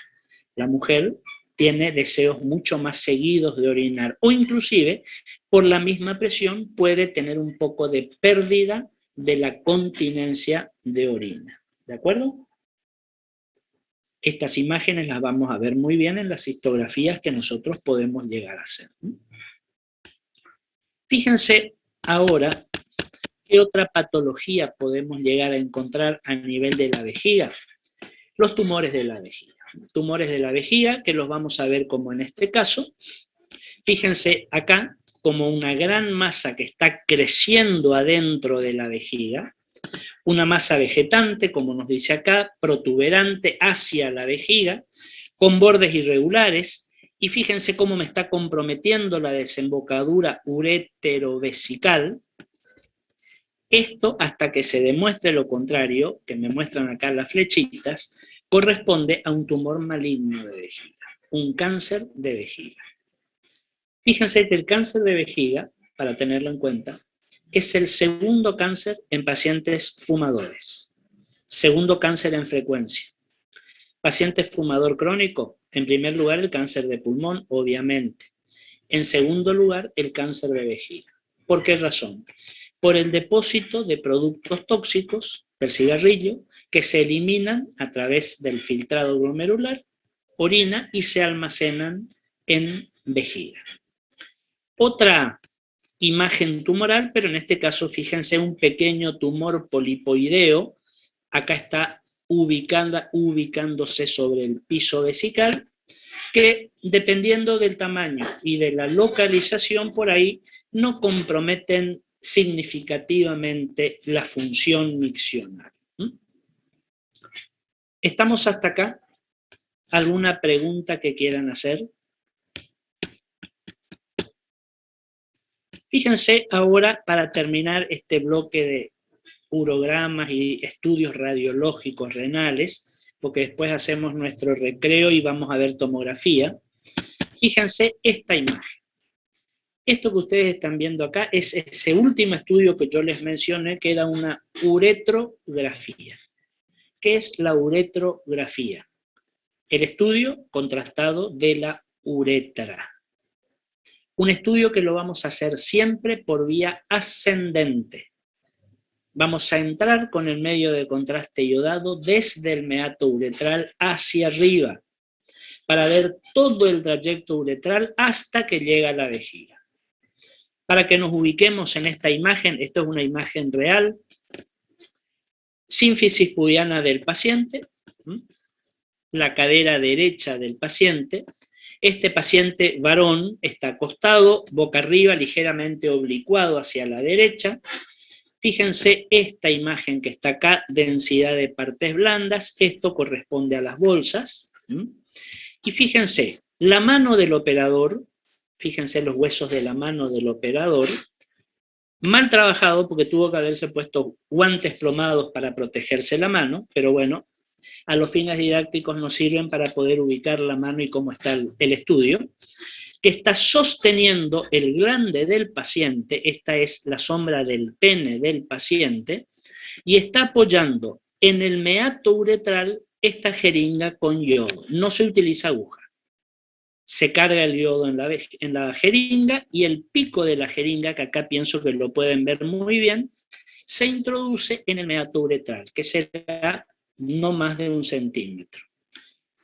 Speaker 1: La mujer tiene deseos mucho más seguidos de orinar, o inclusive por la misma presión puede tener un poco de pérdida de la continencia de orina. ¿De acuerdo? Estas imágenes las vamos a ver muy bien en las histografías que nosotros podemos llegar a hacer. Fíjense ahora qué otra patología podemos llegar a encontrar a nivel de la vejiga. Los tumores de la vejiga. Tumores de la vejiga, que los vamos a ver como en este caso. Fíjense acá como una gran masa que está creciendo adentro de la vejiga, una masa vegetante, como nos dice acá, protuberante hacia la vejiga, con bordes irregulares, y fíjense cómo me está comprometiendo la desembocadura ureterovesical. Esto, hasta que se demuestre lo contrario, que me muestran acá las flechitas, corresponde a un tumor maligno de vejiga, un cáncer de vejiga. Fíjense que el cáncer de vejiga, para tenerlo en cuenta, es el segundo cáncer en pacientes fumadores, segundo cáncer en frecuencia. Paciente fumador crónico, en primer lugar el cáncer de pulmón, obviamente. En segundo lugar, el cáncer de vejiga. ¿Por qué razón? Por el depósito de productos tóxicos del cigarrillo que se eliminan a través del filtrado glomerular, orina, y se almacenan en vejiga. Otra imagen tumoral, pero en este caso fíjense un pequeño tumor polipoideo, acá está ubicándose sobre el piso vesical, que dependiendo del tamaño y de la localización por ahí, no comprometen significativamente la función miccional. ¿Estamos hasta acá? ¿Alguna pregunta que quieran hacer? Fíjense ahora, para terminar este bloque de urogramas y estudios radiológicos renales, porque después hacemos nuestro recreo y vamos a ver tomografía. Fíjense esta imagen. Esto que ustedes están viendo acá es ese último estudio que yo les mencioné, que era una uretrografía. ¿Qué es la uretrografía? El estudio contrastado de la uretra. Un estudio que lo vamos a hacer siempre por vía ascendente. Vamos a entrar con el medio de contraste iodado desde el meato uretral hacia arriba, para ver todo el trayecto uretral hasta que llega a la vejiga. Para que nos ubiquemos en esta imagen, esto es una imagen real, sínfisis pubiana del paciente, la cadera derecha del paciente. Este paciente varón está acostado, boca arriba, ligeramente oblicuado hacia la derecha. Fíjense esta imagen que está acá, densidad de partes blandas, esto corresponde a las bolsas. Y fíjense, la mano del operador, fíjense los huesos de la mano del operador, mal trabajado porque tuvo que haberse puesto guantes plomados para protegerse la mano, pero bueno, a los fines didácticos nos sirven para poder ubicar la mano y cómo está el estudio, que está sosteniendo el glande del paciente, esta es la sombra del pene del paciente, y está apoyando en el meato uretral esta jeringa con yodo. No se utiliza aguja. Se carga el yodo en la jeringa y el pico de la jeringa, que acá pienso que lo pueden ver muy bien, se introduce en el meato uretral, que será no más de 1 centímetro.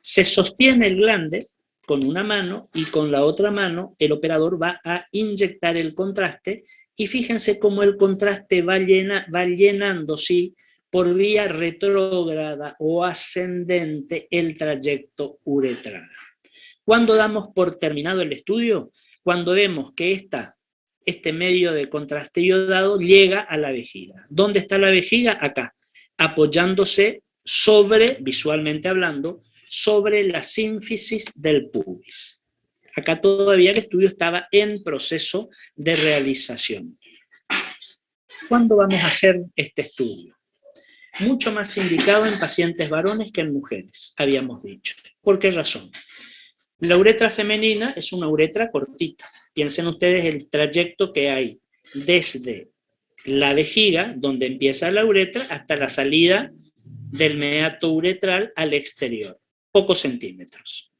Speaker 1: Se sostiene el glande con una mano y con la otra mano el operador va a inyectar el contraste y fíjense cómo el contraste va llenando, sí, por vía retrógrada o ascendente el trayecto uretral. ¿Cuándo damos por terminado el estudio? Cuando vemos que este medio de contraste iodado llega a la vejiga. ¿Dónde está la vejiga? Acá, apoyándose sobre, visualmente hablando, sobre la sínfisis del pubis. Acá todavía el estudio estaba en proceso de realización. ¿Cuándo vamos a hacer este estudio? Mucho más indicado en pacientes varones que en mujeres, habíamos dicho. ¿Por qué razón? La uretra femenina es una uretra cortita. Piensen ustedes el trayecto que hay desde la vejiga, donde empieza la uretra, hasta la salida del meato uretral al exterior. Pocos centímetros.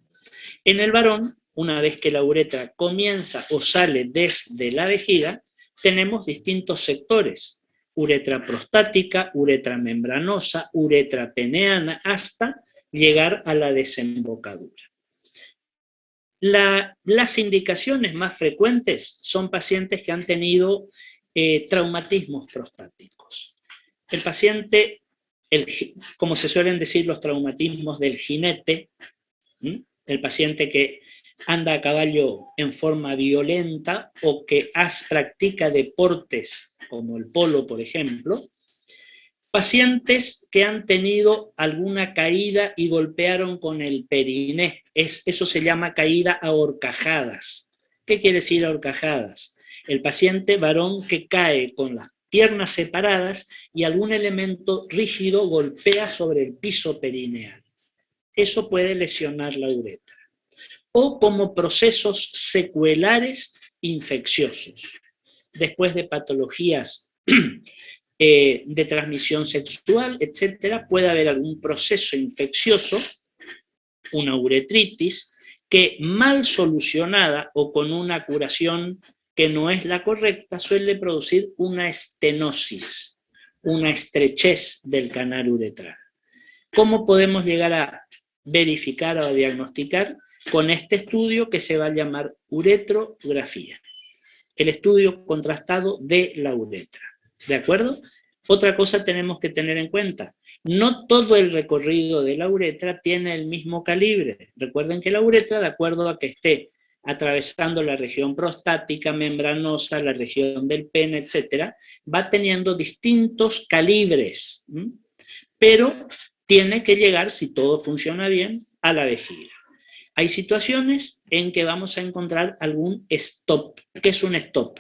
Speaker 1: En el varón, una vez que la uretra comienza o sale desde la vejiga, tenemos distintos sectores. Uretra prostática, uretra membranosa, uretra peneana, hasta llegar a la desembocadura. Las indicaciones más frecuentes son pacientes que han tenido traumatismos prostáticos. El paciente, como se suelen decir los traumatismos del jinete, el paciente que anda a caballo en forma violenta o que practica deportes como el polo, por ejemplo, pacientes que han tenido alguna caída y golpearon con el periné, eso se llama caída a horcajadas. ¿Qué quiere decir a horcajadas? El paciente varón que cae con las piernas separadas y algún elemento rígido golpea sobre el piso perineal. Eso puede lesionar la uretra. O como procesos secuelares infecciosos. Después de patologías de transmisión sexual, etcétera, puede haber algún proceso infeccioso, una uretritis, que mal solucionada o con una curación que no es la correcta, suele producir una estenosis, una estrechez del canal uretral. ¿Cómo podemos llegar a verificar o a diagnosticar? con este estudio que se va a llamar uretrografía, el estudio contrastado de la uretra. ¿De acuerdo? Otra cosa tenemos que tener en cuenta. No todo el recorrido de la uretra tiene el mismo calibre. Recuerden que la uretra, de acuerdo a que esté atravesando la región prostática, membranosa, la región del pene, etcétera, va teniendo distintos calibres, pero tiene que llegar, si todo funciona bien, a la vejiga. Hay situaciones en que vamos a encontrar algún stop. ¿Qué es un stop?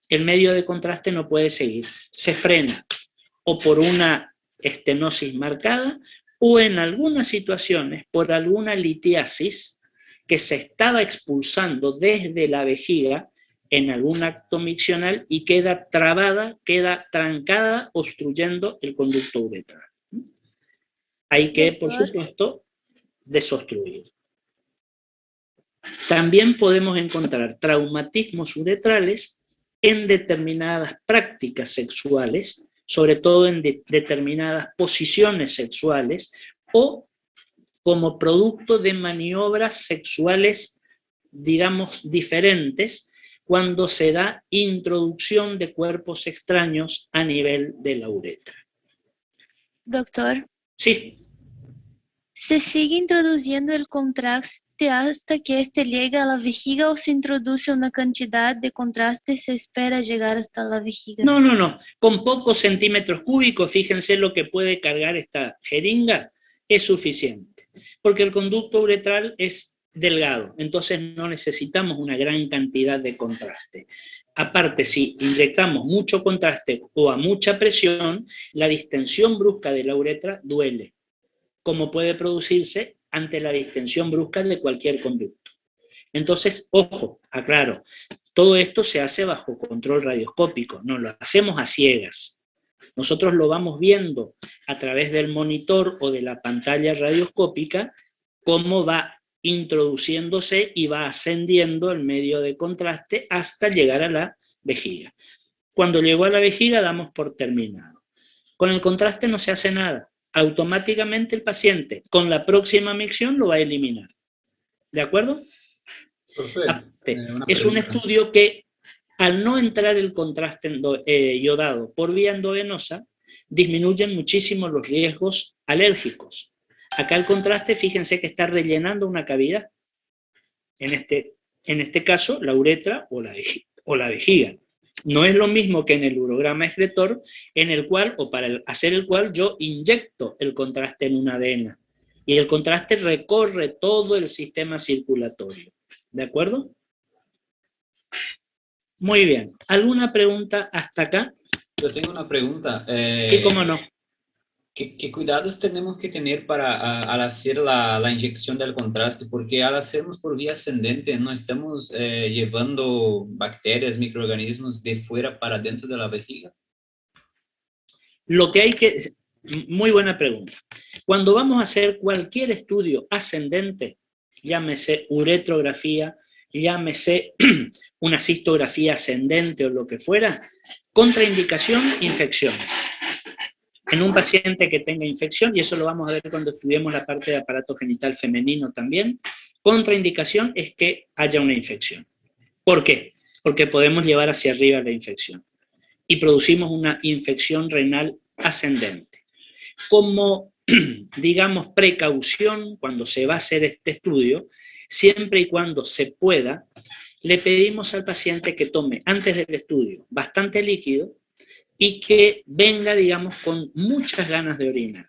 Speaker 1: El medio de contraste no puede seguir, se frena, o por una estenosis marcada, o en algunas situaciones por alguna litiasis que se estaba expulsando desde la vejiga en algún acto miccional y queda trabada, queda trancada, obstruyendo el conducto uretral. Hay que, por supuesto, desobstruir. También podemos encontrar traumatismos uretrales en determinadas prácticas sexuales, sobre todo en determinadas posiciones sexuales, o como producto de maniobras sexuales, digamos, diferentes, cuando se da introducción de cuerpos extraños a nivel de la uretra.
Speaker 6: Doctor,
Speaker 1: Sí.
Speaker 6: ¿se sigue introduciendo el contraste hasta que éste llegue a la vejiga o se introduce una cantidad de contraste y se espera llegar hasta la vejiga?
Speaker 1: No, no, no. Con pocos centímetros cúbicos, fíjense lo que puede cargar esta jeringa, es suficiente. Porque el conducto uretral es delgado, entonces no necesitamos una gran cantidad de contraste. Aparte, si inyectamos mucho contraste o a mucha presión, la distensión brusca de la uretra duele, como puede producirse ante la distensión brusca de cualquier conducto. Entonces, ojo, aclaro, todo esto se hace bajo control radioscópico, no lo hacemos a ciegas. Nosotros lo vamos viendo a través del monitor o de la pantalla radioscópica, cómo va introduciéndose y va ascendiendo el medio de contraste hasta llegar a la vejiga. Cuando llegó a la vejiga damos por terminado. Con el contraste no se hace nada. Automáticamente el paciente con la próxima micción lo va a eliminar. ¿De acuerdo? Es un estudio que al no entrar el contraste yodado por vía endovenosa, disminuyen muchísimo los riesgos alérgicos. Acá el contraste, fíjense que está rellenando una cavidad. En este caso, la uretra o la vejiga. No es lo mismo que en el urograma excretor, en el cual, o para hacer el cual, yo inyecto el contraste en una vena. Y el contraste recorre todo el sistema circulatorio. ¿De acuerdo? Muy bien. ¿Alguna pregunta hasta acá?
Speaker 7: Yo tengo una pregunta.
Speaker 1: Sí, cómo no.
Speaker 7: ¿Qué cuidados tenemos que tener al hacer la inyección del contraste? Porque al hacernos por vía ascendente, no estamos llevando bacterias, microorganismos de fuera para dentro de la vejiga.
Speaker 1: Lo que hay que... Muy buena pregunta. Cuando vamos a hacer cualquier estudio ascendente, llámese uretrografía, llámese una cistografía ascendente o lo que fuera, contraindicación, infecciones. En un paciente que tenga infección, y eso lo vamos a ver cuando estudiemos la parte de aparato genital femenino también, contraindicación es que haya una infección. ¿Por qué? Porque podemos llevar hacia arriba la infección y producimos una infección renal ascendente. Como, digamos, precaución, cuando se va a hacer este estudio, siempre y cuando se pueda, le pedimos al paciente que tome antes del estudio bastante líquido y que venga, digamos, con muchas ganas de orinar.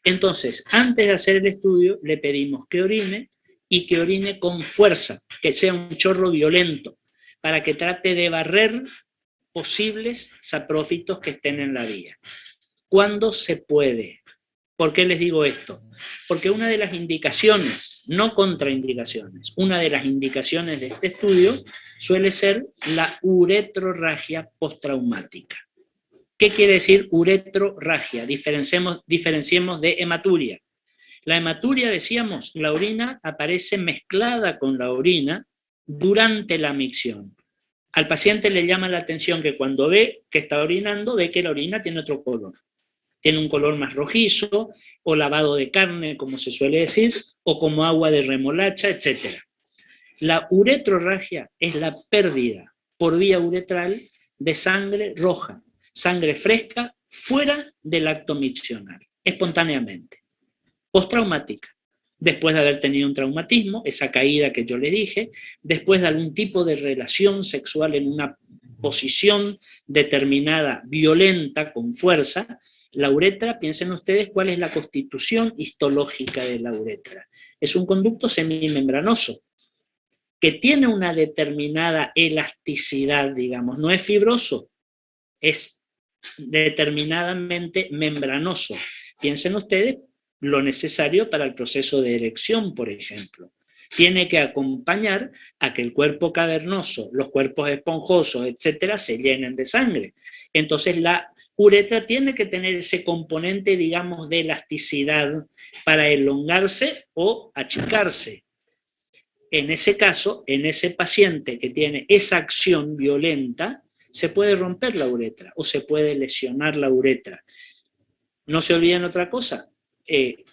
Speaker 1: Entonces, antes de hacer el estudio, le pedimos que orine y que orine con fuerza, que sea un chorro violento, para que trate de barrer posibles saprófitos que estén en la vía. ¿Cuándo se puede? ¿Por qué les digo esto? Porque una de las indicaciones, no contraindicaciones, una de las indicaciones de este estudio suele ser la uretrorragia postraumática. ¿Qué quiere decir uretrorragia? Diferenciemos de hematuria. La hematuria, decíamos, la orina aparece mezclada con la orina durante la micción. Al paciente le llama la atención que cuando ve que está orinando, ve que la orina tiene otro color. Tiene un color más rojizo, o lavado de carne, como se suele decir, o como agua de remolacha, etc. La uretrorragia es la pérdida por vía uretral de sangre roja, sangre fresca, fuera del acto miccional, espontáneamente, postraumática, después de haber tenido un traumatismo, esa caída que yo le dije, después de algún tipo de relación sexual en una posición determinada, violenta, con fuerza. La uretra, piensen ustedes cuál es la constitución histológica de la uretra. Es un conducto semimembranoso, que tiene una determinada elasticidad, digamos, no es fibroso, es determinadamente membranoso. Piensen ustedes lo necesario para el proceso de erección, por ejemplo. Tiene que acompañar a que el cuerpo cavernoso, los cuerpos esponjosos, etcétera, se llenen de sangre. Entonces la uretra tiene que tener ese componente, digamos, de elasticidad para elongarse o achicarse. En ese caso, en ese paciente que tiene esa acción violenta, se puede romper la uretra o se puede lesionar la uretra. No se olviden otra cosa,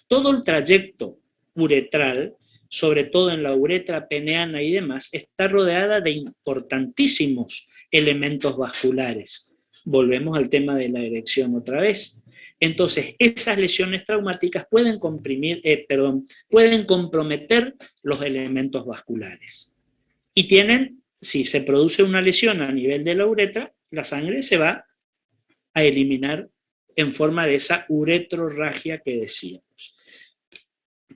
Speaker 1: todo el trayecto uretral, sobre todo en la uretra peneana y demás, está rodeada de importantísimos elementos vasculares. Volvemos al tema de la erección otra vez. Entonces, esas lesiones traumáticas pueden comprometer los elementos vasculares. Y tienen, si se produce una lesión a nivel de la uretra, la sangre se va a eliminar en forma de esa uretrorragia que decíamos.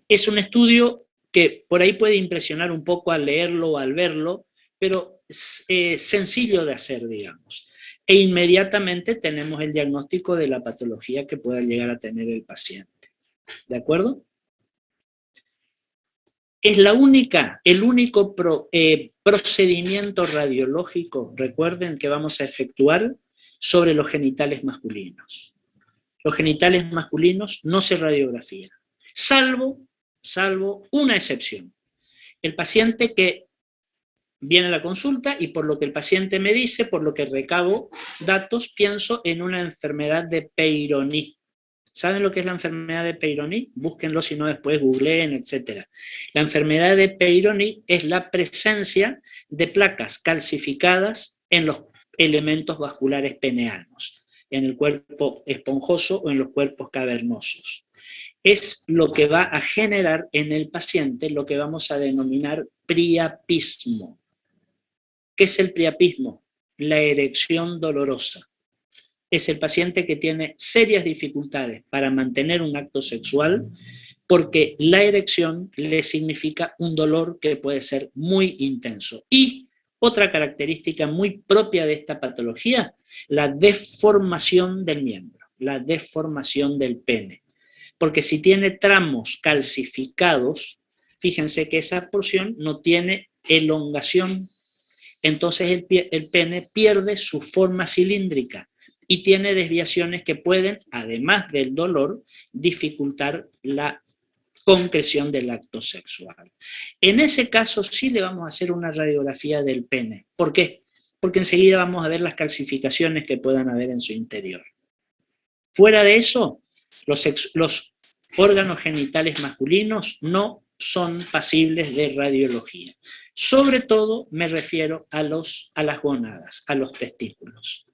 Speaker 1: Es un estudio que por ahí puede impresionar un poco al leerlo o al verlo, pero es sencillo de hacer, digamos. E inmediatamente tenemos el diagnóstico de la patología que pueda llegar a tener el paciente. ¿De acuerdo? Es el único procedimiento radiológico, recuerden, que vamos a efectuar sobre los genitales masculinos. Los genitales masculinos no se radiografían, salvo una excepción. El paciente que viene a la consulta y por lo que el paciente me dice, por lo que recabo datos, pienso en una enfermedad de Peyronie. ¿Saben lo que es la enfermedad de Peyronie? Búsquenlo, si no después googleen, etc. La enfermedad de Peyronie es la presencia de placas calcificadas en los elementos vasculares peneanos, en el cuerpo esponjoso o en los cuerpos cavernosos. Es lo que va a generar en el paciente lo que vamos a denominar priapismo. ¿Qué es el priapismo? La erección dolorosa. Es el paciente que tiene serias dificultades para mantener un acto sexual porque la erección le significa un dolor que puede ser muy intenso. Y otra característica muy propia de esta patología, la deformación del miembro, la deformación del pene. Porque si tiene tramos calcificados, fíjense que esa porción no tiene elongación, entonces el pene pierde su forma cilíndrica y tiene desviaciones que pueden, además del dolor, dificultar la concreción del acto sexual. En ese caso sí le vamos a hacer una radiografía del pene. ¿Por qué? Porque enseguida vamos a ver las calcificaciones que puedan haber en su interior. Fuera de eso, los órganos genitales masculinos no son pasibles de radiología. Sobre todo me refiero a las gónadas, a los testículos.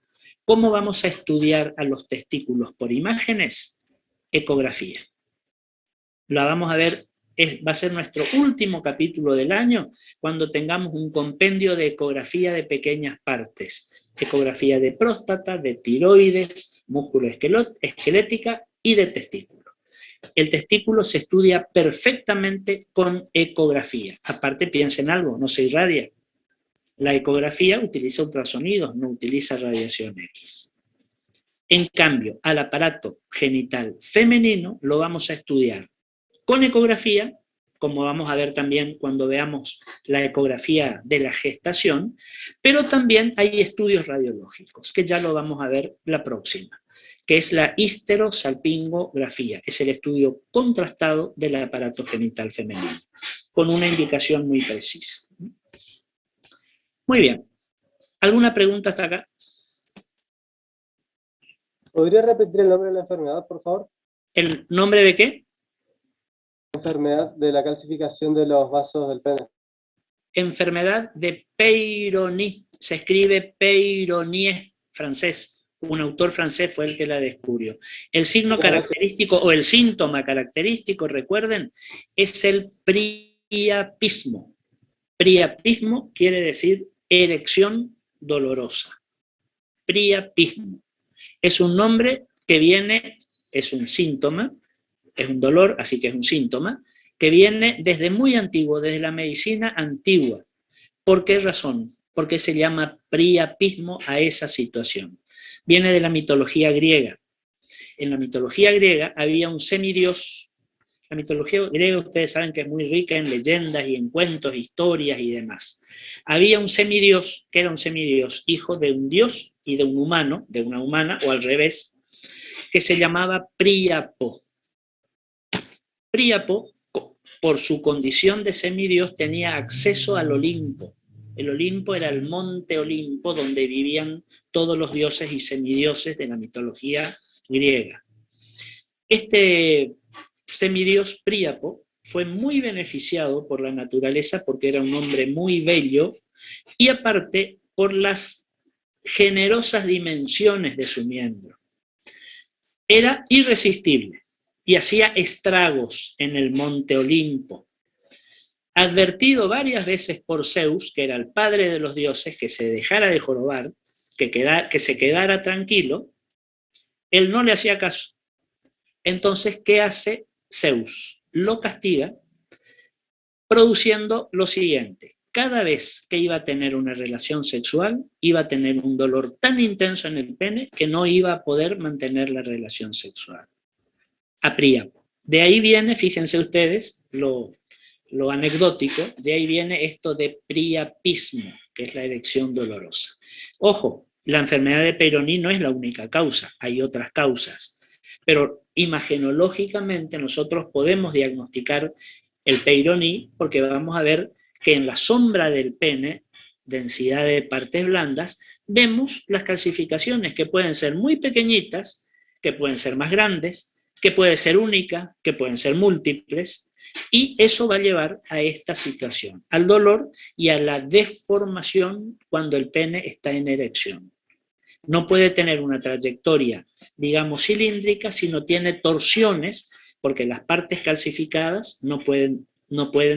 Speaker 1: ¿Cómo vamos a estudiar a los testículos por imágenes? Ecografía. La vamos a ver, va a ser nuestro último capítulo del año, cuando tengamos un compendio de ecografía de pequeñas partes. Ecografía de próstata, de tiroides, músculo esquelética y de testículo. El testículo se estudia perfectamente con ecografía. Aparte, piensen algo, no se irradia. La ecografía utiliza ultrasonidos, no utiliza radiación X. En cambio, al aparato genital femenino lo vamos a estudiar con ecografía, como vamos a ver también cuando veamos la ecografía de la gestación, pero también hay estudios radiológicos, que ya lo vamos a ver la próxima, que es la histerosalpingografía, es el estudio contrastado del aparato genital femenino, con una indicación muy precisa. Muy bien. ¿Alguna pregunta hasta acá?
Speaker 8: ¿Podría repetir el nombre de la enfermedad, por favor?
Speaker 1: ¿El nombre de qué?
Speaker 8: Enfermedad de la calcificación de los vasos del pene.
Speaker 1: Enfermedad de Peyronie. Se escribe Peyronie, francés. Un autor francés fue el que la descubrió. El signo
Speaker 8: Muchas gracias.
Speaker 1: característico o el síntoma característico, recuerden, es el priapismo. Priapismo quiere decir erección dolorosa. Priapismo. Es un nombre que viene, es un síntoma, es un dolor, así que es un síntoma, que viene desde muy antiguo, desde la medicina antigua. ¿Por qué razón? Porque se llama priapismo a esa situación. Viene de la mitología griega. En la mitología griega había un semidios. La mitología griega, ustedes saben que es muy rica en leyendas y en cuentos, historias y demás. Había un semidios, que era un semidios, hijo de un dios y de un humano, de una humana, o al revés, que se llamaba Príapo. Príapo, por su condición de semidios, tenía acceso al Olimpo. El Olimpo era el monte Olimpo donde vivían todos los dioses y semidioses de la mitología griega. Este semidios Príapo fue muy beneficiado por la naturaleza porque era un hombre muy bello y aparte por las generosas dimensiones de su miembro. Era irresistible y hacía estragos en el monte Olimpo. Advertido varias veces por Zeus, que era el padre de los dioses, que se dejara de jorobar, que se quedara tranquilo, él no le hacía caso. Entonces, ¿qué hace Zeus? Lo castiga produciendo lo siguiente. Cada vez que iba a tener una relación sexual, iba a tener un dolor tan intenso en el pene que no iba a poder mantener la relación sexual. A Príapo. De ahí viene, fíjense ustedes, lo anecdótico, de ahí viene esto de priapismo, que es la erección dolorosa. Ojo, la enfermedad de Peyronie no es la única causa, hay otras causas, pero imagenológicamente nosotros podemos diagnosticar el Peyronie porque vamos a ver que en la sombra del pene, densidad de partes blandas, vemos las calcificaciones que pueden ser muy pequeñitas, que pueden ser más grandes, que puede ser única, que pueden ser múltiples, y eso va a llevar a esta situación, al dolor y a la deformación cuando el pene está en erección. No puede tener una trayectoria, digamos, cilíndrica, sino tiene torsiones, porque las partes calcificadas no pueden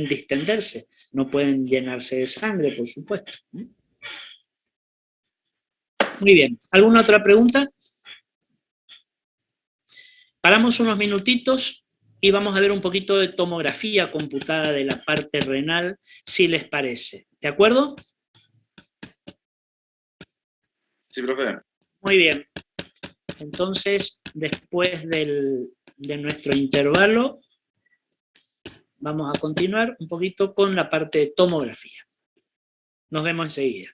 Speaker 1: distenderse, no pueden llenarse de sangre, por supuesto. Muy bien. ¿Alguna otra pregunta? Paramos unos minutitos y vamos a ver un poquito de tomografía computada de la parte renal, si les parece. ¿De acuerdo?
Speaker 2: Sí, profe.
Speaker 1: Muy bien. Entonces, después de nuestro intervalo, vamos a continuar un poquito con la parte de tomografía. Nos vemos enseguida.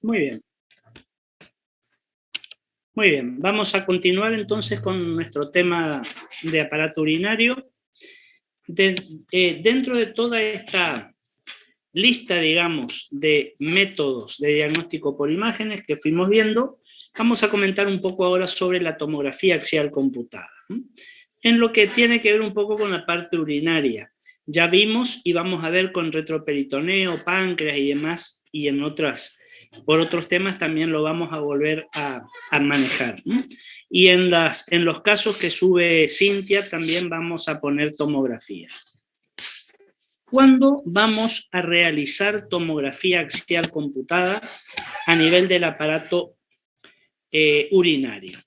Speaker 1: Muy bien. Muy bien, vamos a continuar entonces con nuestro tema de aparato urinario. Dentro de toda esta lista, digamos, de métodos de diagnóstico por imágenes que fuimos viendo, vamos a comentar un poco ahora sobre la tomografía axial computada, en lo que tiene que ver un poco con la parte urinaria. Ya vimos y vamos a ver con retroperitoneo, páncreas y demás, y por otros temas también lo vamos a volver a manejar. Y en los casos que sube Cintia también vamos a poner tomografía. ¿Cuándo vamos a realizar tomografía axial computada a nivel del aparato urinario?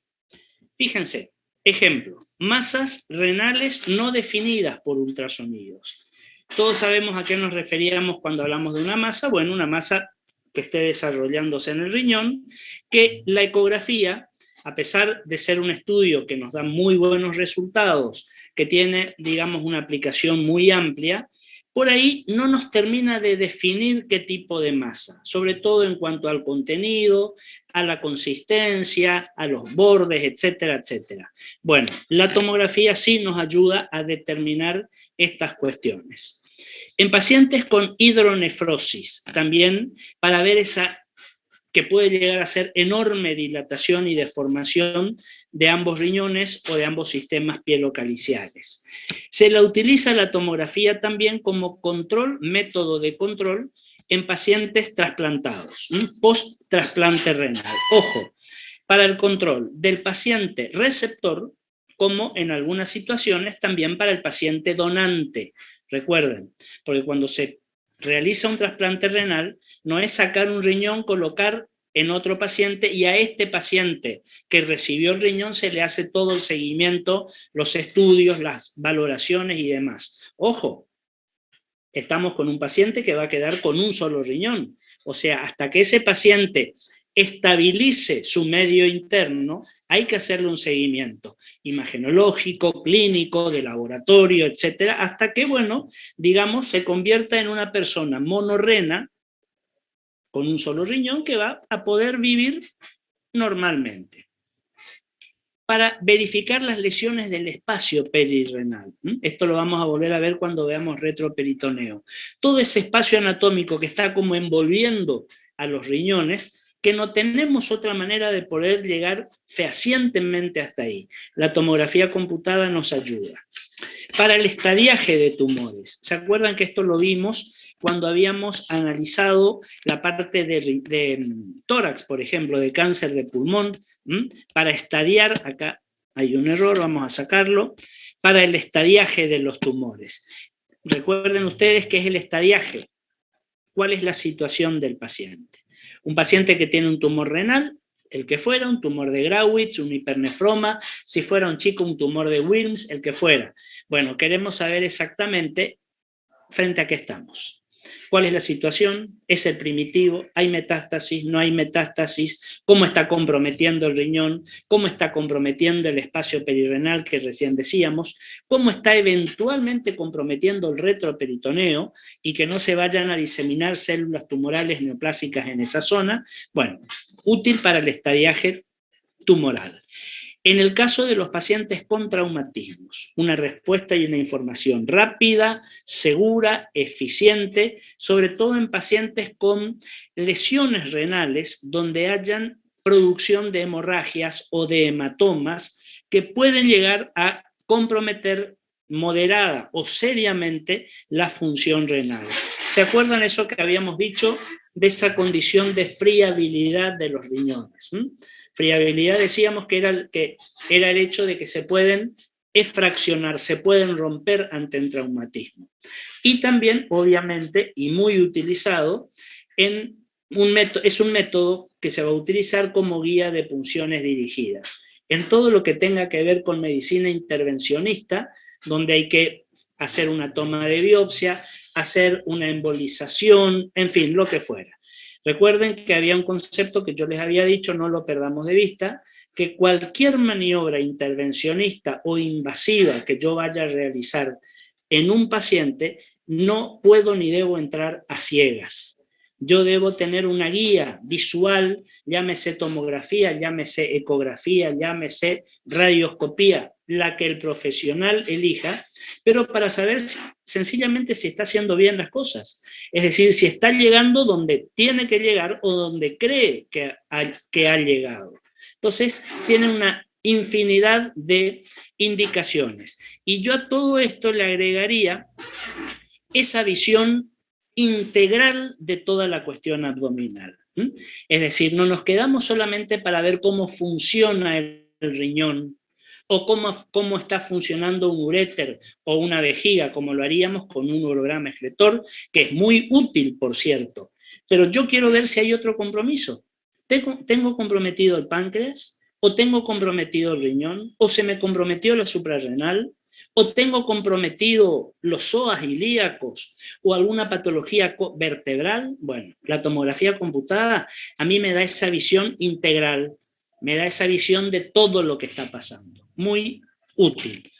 Speaker 1: Fíjense, ejemplo, masas renales no definidas por ultrasonidos. Todos sabemos a qué nos referíamos cuando hablamos de una masa. Bueno, una masa que esté desarrollándose en el riñón, que la ecografía, a pesar de ser un estudio que nos da muy buenos resultados, que tiene, digamos, una aplicación muy amplia, por ahí no nos termina de definir qué tipo de masa, sobre todo en cuanto al contenido, a la consistencia, a los bordes, etcétera, etcétera. Bueno, la tomografía sí nos ayuda a determinar estas cuestiones. En pacientes con hidronefrosis, también para ver esa que puede llegar a ser enorme dilatación y deformación de ambos riñones o de ambos sistemas pielocaliciales. Se la utiliza la tomografía también como control, método de control en pacientes trasplantados, post-trasplante renal. Ojo, para el control del paciente receptor, como en algunas situaciones también para el paciente donante. Recuerden, porque cuando se realiza un trasplante renal, no es sacar un riñón, colocar en otro paciente y a este paciente que recibió el riñón se le hace todo el seguimiento, los estudios, las valoraciones y demás. Ojo, estamos con un paciente que va a quedar con un solo riñón. O sea, hasta que ese paciente estabilice su medio interno, hay que hacerle un seguimiento imagenológico, clínico, de laboratorio, etcétera, hasta que, bueno, digamos, se convierta en una persona monorrena con un solo riñón que va a poder vivir normalmente. Para verificar las lesiones del espacio perirrenal. Esto lo vamos a volver a ver cuando veamos retroperitoneo. Todo ese espacio anatómico que está como envolviendo a los riñones, que no tenemos otra manera de poder llegar fehacientemente hasta ahí. La tomografía computada nos ayuda. Para el estadiaje de tumores, ¿se acuerdan que esto lo vimos cuando habíamos analizado la parte de tórax, por ejemplo, de cáncer de pulmón? Para estadiar, acá hay un error, vamos a sacarlo, para el estadiaje de los tumores. Recuerden ustedes qué es el estadiaje. ¿Cuál es la situación del paciente? Un paciente que tiene un tumor renal, el que fuera, un tumor de Grawitz, un hipernefroma, si fuera un chico, un tumor de Wilms, el que fuera. Bueno, queremos saber exactamente frente a qué estamos. ¿Cuál es la situación? ¿Es el primitivo? ¿Hay metástasis? ¿No hay metástasis? ¿Cómo está comprometiendo el riñón? ¿Cómo está comprometiendo el espacio perirrenal que recién decíamos? ¿Cómo está eventualmente comprometiendo el retroperitoneo y que no se vayan a diseminar células tumorales neoplásicas en esa zona? Bueno, útil para el estadiaje tumoral. En el caso de los pacientes con traumatismos, una respuesta y una información rápida, segura, eficiente, sobre todo en pacientes con lesiones renales donde hayan producción de hemorragias o de hematomas que pueden llegar a comprometer moderada o seriamente la función renal. ¿Se acuerdan eso que habíamos dicho de esa condición de friabilidad de los riñones? Friabilidad decíamos que era el hecho de que se pueden fraccionar, se pueden romper ante el traumatismo. Y también, obviamente, y muy utilizado, es un método que se va a utilizar como guía de punciones dirigidas. En todo lo que tenga que ver con medicina intervencionista, donde hay que hacer una toma de biopsia, hacer una embolización, en fin, lo que fuera. Recuerden que había un concepto que yo les había dicho, no lo perdamos de vista, que cualquier maniobra intervencionista o invasiva que yo vaya a realizar en un paciente, no puedo ni debo entrar a ciegas. Yo debo tener una guía visual, llámese tomografía, llámese ecografía, llámese radioscopía, la que el profesional elija, pero para saber sencillamente si está haciendo bien las cosas. Es decir, si está llegando donde tiene que llegar o donde cree que ha llegado. Entonces, tiene una infinidad de indicaciones. Y yo a todo esto le agregaría esa visión integral de toda la cuestión abdominal. Es decir, no nos quedamos solamente para ver cómo funciona el riñón o cómo está funcionando un uréter o una vejiga, como lo haríamos con un urograma excretor, que es muy útil, por cierto. Pero yo quiero ver si hay otro compromiso. ¿Tengo comprometido el páncreas? ¿O tengo comprometido el riñón? ¿O se me comprometió la suprarrenal? ¿O tengo comprometido los psoas ilíacos o alguna patología vertebral? Bueno, la tomografía computada a mí me da esa visión integral, me da esa visión de todo lo que está pasando. Muy útil.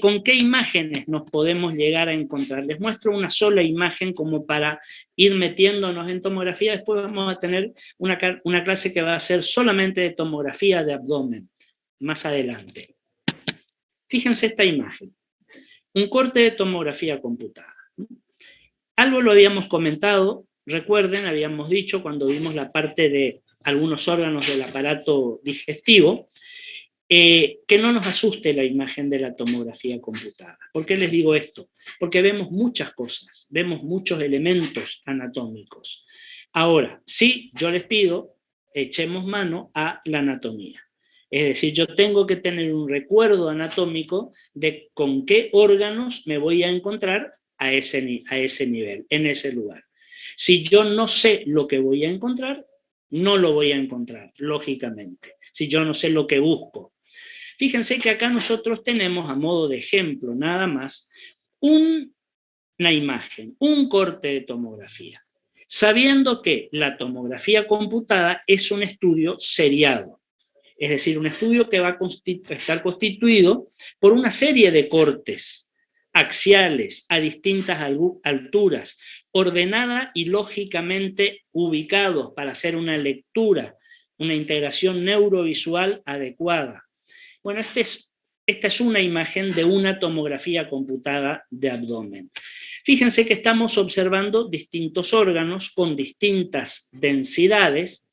Speaker 1: ¿Con qué imágenes nos podemos llegar a encontrar? Les muestro una sola imagen como para ir metiéndonos en tomografía. Después vamos a tener una clase que va a ser solamente de tomografía de abdomen, más adelante. Fíjense esta imagen, un corte de tomografía computada. Algo lo habíamos comentado, recuerden, habíamos dicho cuando vimos la parte de algunos órganos del aparato digestivo, que no nos asuste la imagen de la tomografía computada. ¿Por qué les digo esto? Porque vemos muchas cosas, vemos muchos elementos anatómicos. Ahora, sí, yo les pido, echemos mano a la anatomía. Es decir, yo tengo que tener un recuerdo anatómico de con qué órganos me voy a encontrar a ese nivel, en ese lugar. Si yo no sé lo que voy a encontrar, no lo voy a encontrar, lógicamente. Si yo no sé lo que busco. Fíjense que acá nosotros tenemos, a modo de ejemplo nada más, una imagen, un corte de tomografía, sabiendo que la tomografía computada es un estudio seriado. Es decir, un estudio que va a estar constituido por una serie de cortes axiales a distintas alturas, ordenada y lógicamente ubicados para hacer una lectura, una integración neurovisual adecuada. Bueno, esta es una imagen de una tomografía computada de abdomen. Fíjense que estamos observando distintos órganos con distintas densidades.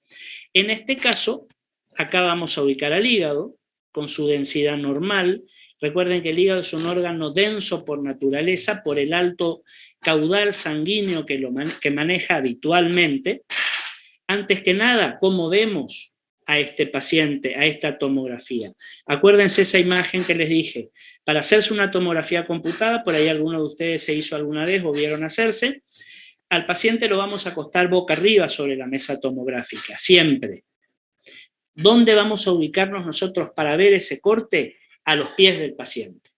Speaker 1: En este caso, acá vamos a ubicar al hígado, con su densidad normal. Recuerden que el hígado es un órgano denso por naturaleza, por el alto caudal sanguíneo que maneja habitualmente. Antes que nada, ¿cómo vemos a este paciente, a esta tomografía? Acuérdense esa imagen que les dije. Para hacerse una tomografía computada, por ahí alguno de ustedes se hizo alguna vez o vieron hacerse, al paciente lo vamos a acostar boca arriba sobre la mesa tomográfica, siempre. ¿Dónde vamos a ubicarnos nosotros para ver ese corte? A los pies del paciente.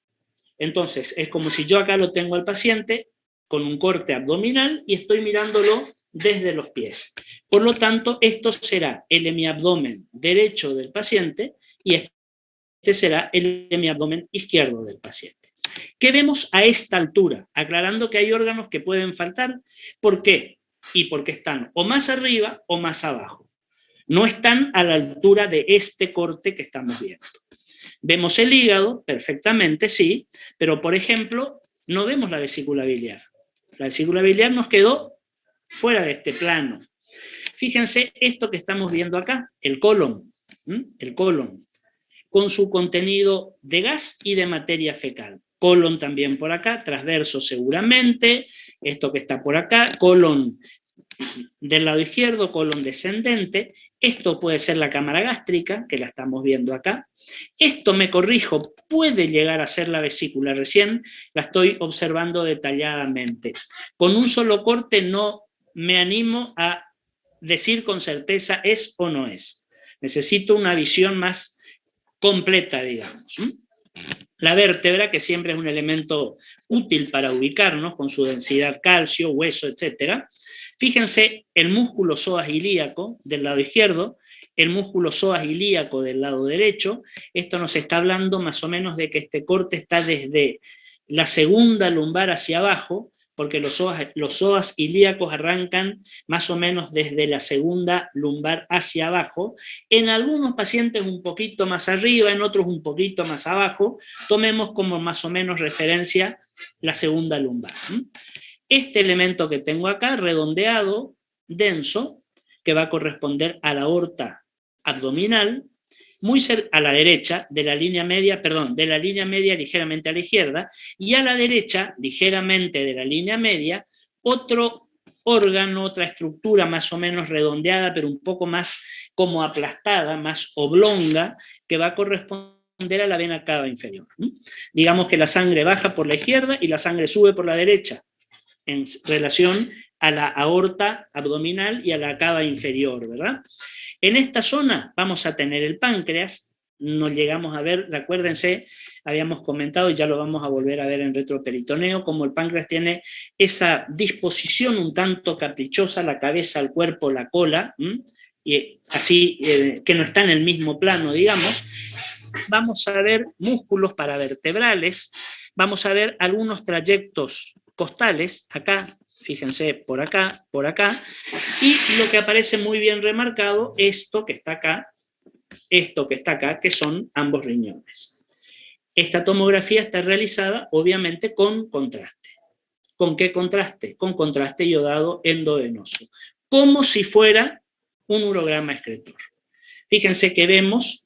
Speaker 1: Entonces, es como si yo acá lo tengo al paciente con un corte abdominal y estoy mirándolo desde los pies. Por lo tanto, esto será el hemiabdomen derecho del paciente y este será el hemiabdomen izquierdo del paciente. ¿Qué vemos a esta altura? Aclarando que hay órganos que pueden faltar. ¿Por qué? Y porque están o más arriba o más abajo. No están a la altura de este corte que estamos viendo. Vemos el hígado perfectamente, sí, pero por ejemplo, no vemos la vesícula biliar. La vesícula biliar nos quedó fuera de este plano. Fíjense esto que estamos viendo acá, el colon, con su contenido de gas y de materia fecal. Colon también por acá, transverso seguramente, esto que está por acá, colon del lado izquierdo, colon descendente. Esto puede ser la cámara gástrica, que la estamos viendo acá. Esto, me corrijo, puede llegar a ser la vesícula, recién la estoy observando detalladamente. Con un solo corte no me animo a decir con certeza es o no es. Necesito una visión más completa, digamos. La vértebra, que siempre es un elemento útil para ubicarnos, con su densidad calcio, hueso, etc. Fíjense el músculo psoas ilíaco del lado izquierdo, el músculo psoas ilíaco del lado derecho. Esto nos está hablando más o menos de que este corte está desde la segunda lumbar hacia abajo, porque los psoas ilíacos arrancan más o menos desde la segunda lumbar hacia abajo, en algunos pacientes un poquito más arriba, en otros un poquito más abajo, tomemos como más o menos referencia la segunda lumbar. Este elemento que tengo acá, redondeado, denso, que va a corresponder a la aorta abdominal, muy a la derecha de la línea media, de la línea media ligeramente a la izquierda, y a la derecha, ligeramente de la línea media, otro órgano, otra estructura más o menos redondeada, pero un poco más como aplastada, más oblonga, que va a corresponder a la vena cava inferior. Digamos que la sangre baja por la izquierda y la sangre sube por la derecha, en relación a la aorta abdominal y a la cava inferior, ¿verdad? En esta zona vamos a tener el páncreas, nos llegamos a ver, recuérdense, habíamos comentado y ya lo vamos a volver a ver en retroperitoneo, como el páncreas tiene esa disposición un tanto caprichosa, la cabeza, el cuerpo, la cola, y así que no está en el mismo plano, digamos. Vamos a ver músculos paravertebrales, vamos a ver algunos trayectos costales, acá, fíjense, por acá, y lo que aparece muy bien remarcado, esto que está acá, que son ambos riñones. Esta tomografía está realizada, obviamente, con contraste. ¿Con qué contraste? Con contraste iodado endovenoso, como si fuera un urograma excretor. Fíjense que vemos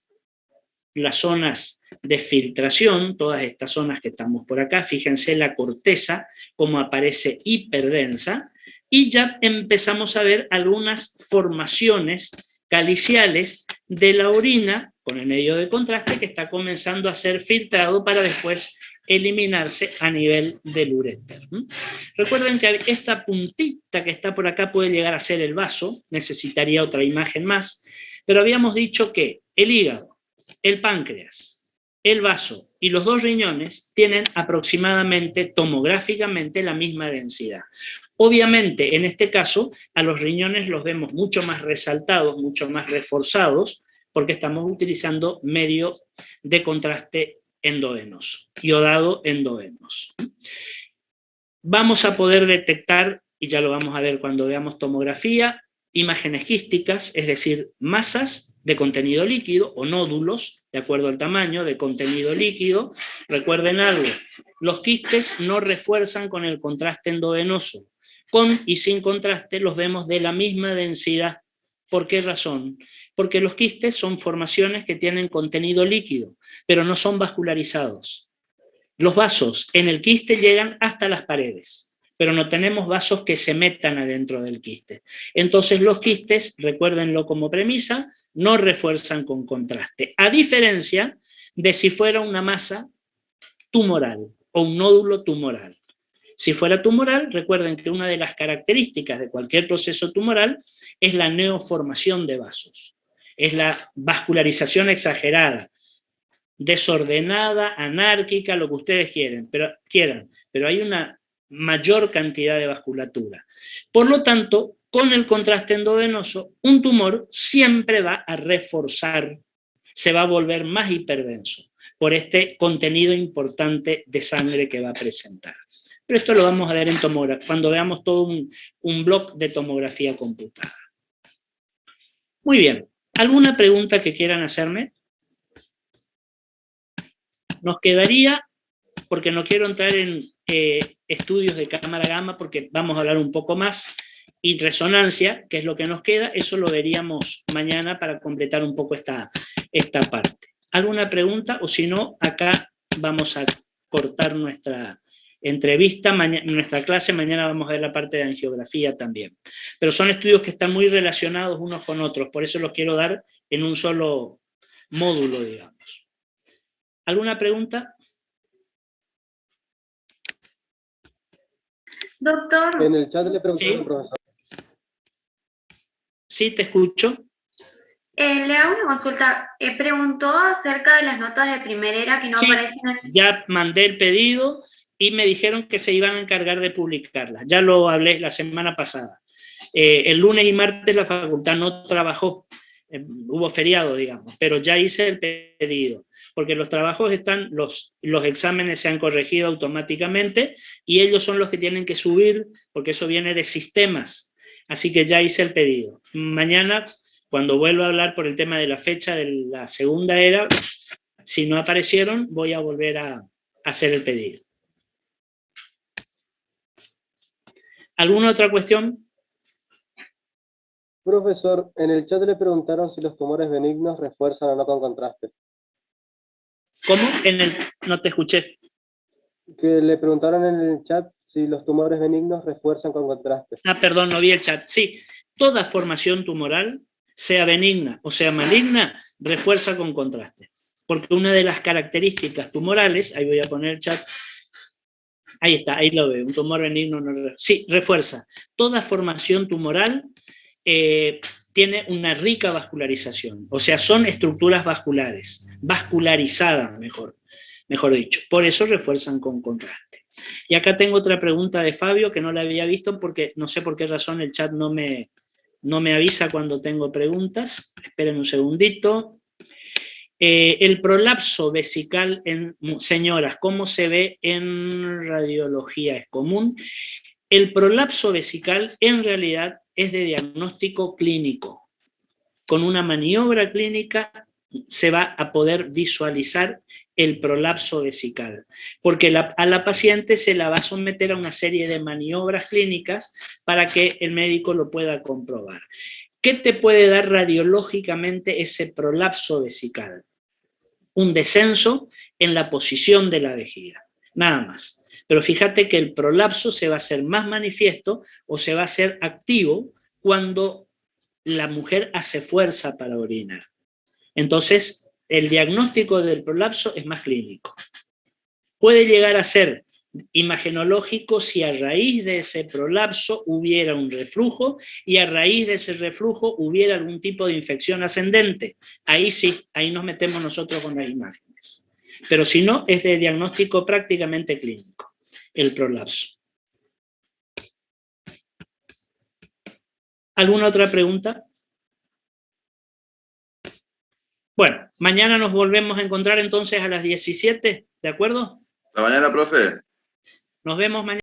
Speaker 1: las zonas de filtración, todas estas zonas que estamos por acá, fíjense la corteza, como aparece hiperdensa, y ya empezamos a ver algunas formaciones caliciales de la orina, con el medio de contraste, que está comenzando a ser filtrado para después eliminarse a nivel del uréter. Recuerden que esta puntita que está por acá puede llegar a ser el vaso, necesitaría otra imagen más, pero habíamos dicho que el hígado, el páncreas, el vaso y los dos riñones tienen aproximadamente, tomográficamente, la misma densidad. Obviamente, en este caso, a los riñones los vemos mucho más resaltados, mucho más reforzados, porque estamos utilizando medio de contraste endovenoso, iodado endovenoso. Vamos a poder detectar, y ya lo vamos a ver cuando veamos tomografía, imágenes quísticas, es decir, masas de contenido líquido o nódulos, de acuerdo al tamaño de contenido líquido. Recuerden algo, los quistes no refuerzan con el contraste endovenoso. Con y sin contraste los vemos de la misma densidad. ¿Por qué razón? Porque los quistes son formaciones que tienen contenido líquido, pero no son vascularizados. Los vasos en el quiste llegan hasta las paredes, pero no tenemos vasos que se metan adentro del quiste. Entonces los quistes, recuérdenlo como premisa, no refuerzan con contraste, a diferencia de si fuera una masa tumoral o un nódulo tumoral. Si fuera tumoral, recuerden que una de las características de cualquier proceso tumoral es la neoformación de vasos, es la vascularización exagerada, desordenada, anárquica, lo que ustedes quieran, pero hay una mayor cantidad de vasculatura. Por lo tanto, con el contraste endovenoso, un tumor siempre va a reforzar, se va a volver más hiperdenso por este contenido importante de sangre que va a presentar. Pero esto lo vamos a ver en tomografía, cuando veamos todo un bloque de tomografía computada. Muy bien, ¿alguna pregunta que quieran hacerme? Nos quedaría, porque no quiero entrar en estudios de cámara gamma, porque vamos a hablar un poco más, y resonancia, que es lo que nos queda, eso lo veríamos mañana para completar un poco esta parte. ¿Alguna pregunta? O si no, acá vamos a cortar nuestra entrevista, nuestra clase, mañana vamos a ver la parte de angiografía también. Pero son estudios que están muy relacionados unos con otros, por eso los quiero dar en un solo módulo, digamos. ¿Alguna pregunta?
Speaker 3: Doctor.
Speaker 8: En el chat le preguntaron al profesor.
Speaker 1: Sí, te escucho.
Speaker 3: Le hago una consulta. Preguntó acerca de las notas de primer era que no aparecen en...
Speaker 1: Ya mandé el pedido y me dijeron que se iban a encargar de publicarlas. Ya lo hablé la semana pasada. El lunes y martes la facultad no trabajó, hubo feriado, digamos, pero ya hice el pedido. porque los trabajos están, los exámenes se han corregido automáticamente y ellos son los que tienen que subir, porque eso viene de sistemas. Así que ya hice el pedido. Mañana, cuando vuelva a hablar por el tema de la fecha de la segunda era, si no aparecieron, voy a volver a hacer el pedido. ¿Alguna otra cuestión?
Speaker 8: Profesor, en el chat le preguntaron si los tumores benignos refuerzan o no con contraste.
Speaker 1: ¿Cómo? No te escuché.
Speaker 8: Que le preguntaron en el chat si los tumores benignos refuerzan con contraste.
Speaker 1: Perdón, no vi el chat. Sí, toda formación tumoral, sea benigna o sea maligna, refuerza con contraste. Porque una de las características tumorales, ahí voy a poner el chat, ahí está, ahí lo veo, un tumor benigno no, sí, refuerza. Toda formación tumoral tiene una rica vascularización, o sea, son estructuras vasculares, vascularizadas, mejor dicho. Por eso refuerzan con contraste. Y acá tengo otra pregunta de Fabio que no la había visto porque no sé por qué razón el chat no me avisa cuando tengo preguntas. Esperen un segundito. El prolapso vesical en señoras, ¿cómo se ve en radiología? ¿Es común? El prolapso vesical en realidad es de diagnóstico clínico. Con una maniobra clínica se va a poder visualizar el prolapso vesical, porque a la paciente se la va a someter a una serie de maniobras clínicas para que el médico lo pueda comprobar. ¿Qué te puede dar radiológicamente ese prolapso vesical? Un descenso en la posición de la vejiga, nada más. Pero fíjate que el prolapso se va a hacer más manifiesto o se va a hacer activo cuando la mujer hace fuerza para orinar. Entonces, el diagnóstico del prolapso es más clínico. Puede llegar a ser imagenológico si a raíz de ese prolapso hubiera un reflujo y a raíz de ese reflujo hubiera algún tipo de infección ascendente. Ahí sí, ahí nos metemos nosotros con las imágenes. Pero si no, es de diagnóstico prácticamente clínico, el prolapso. ¿Alguna otra pregunta? Bueno, mañana nos volvemos a encontrar entonces a las 17, ¿de acuerdo?
Speaker 2: Hasta mañana, profe.
Speaker 1: Nos vemos mañana.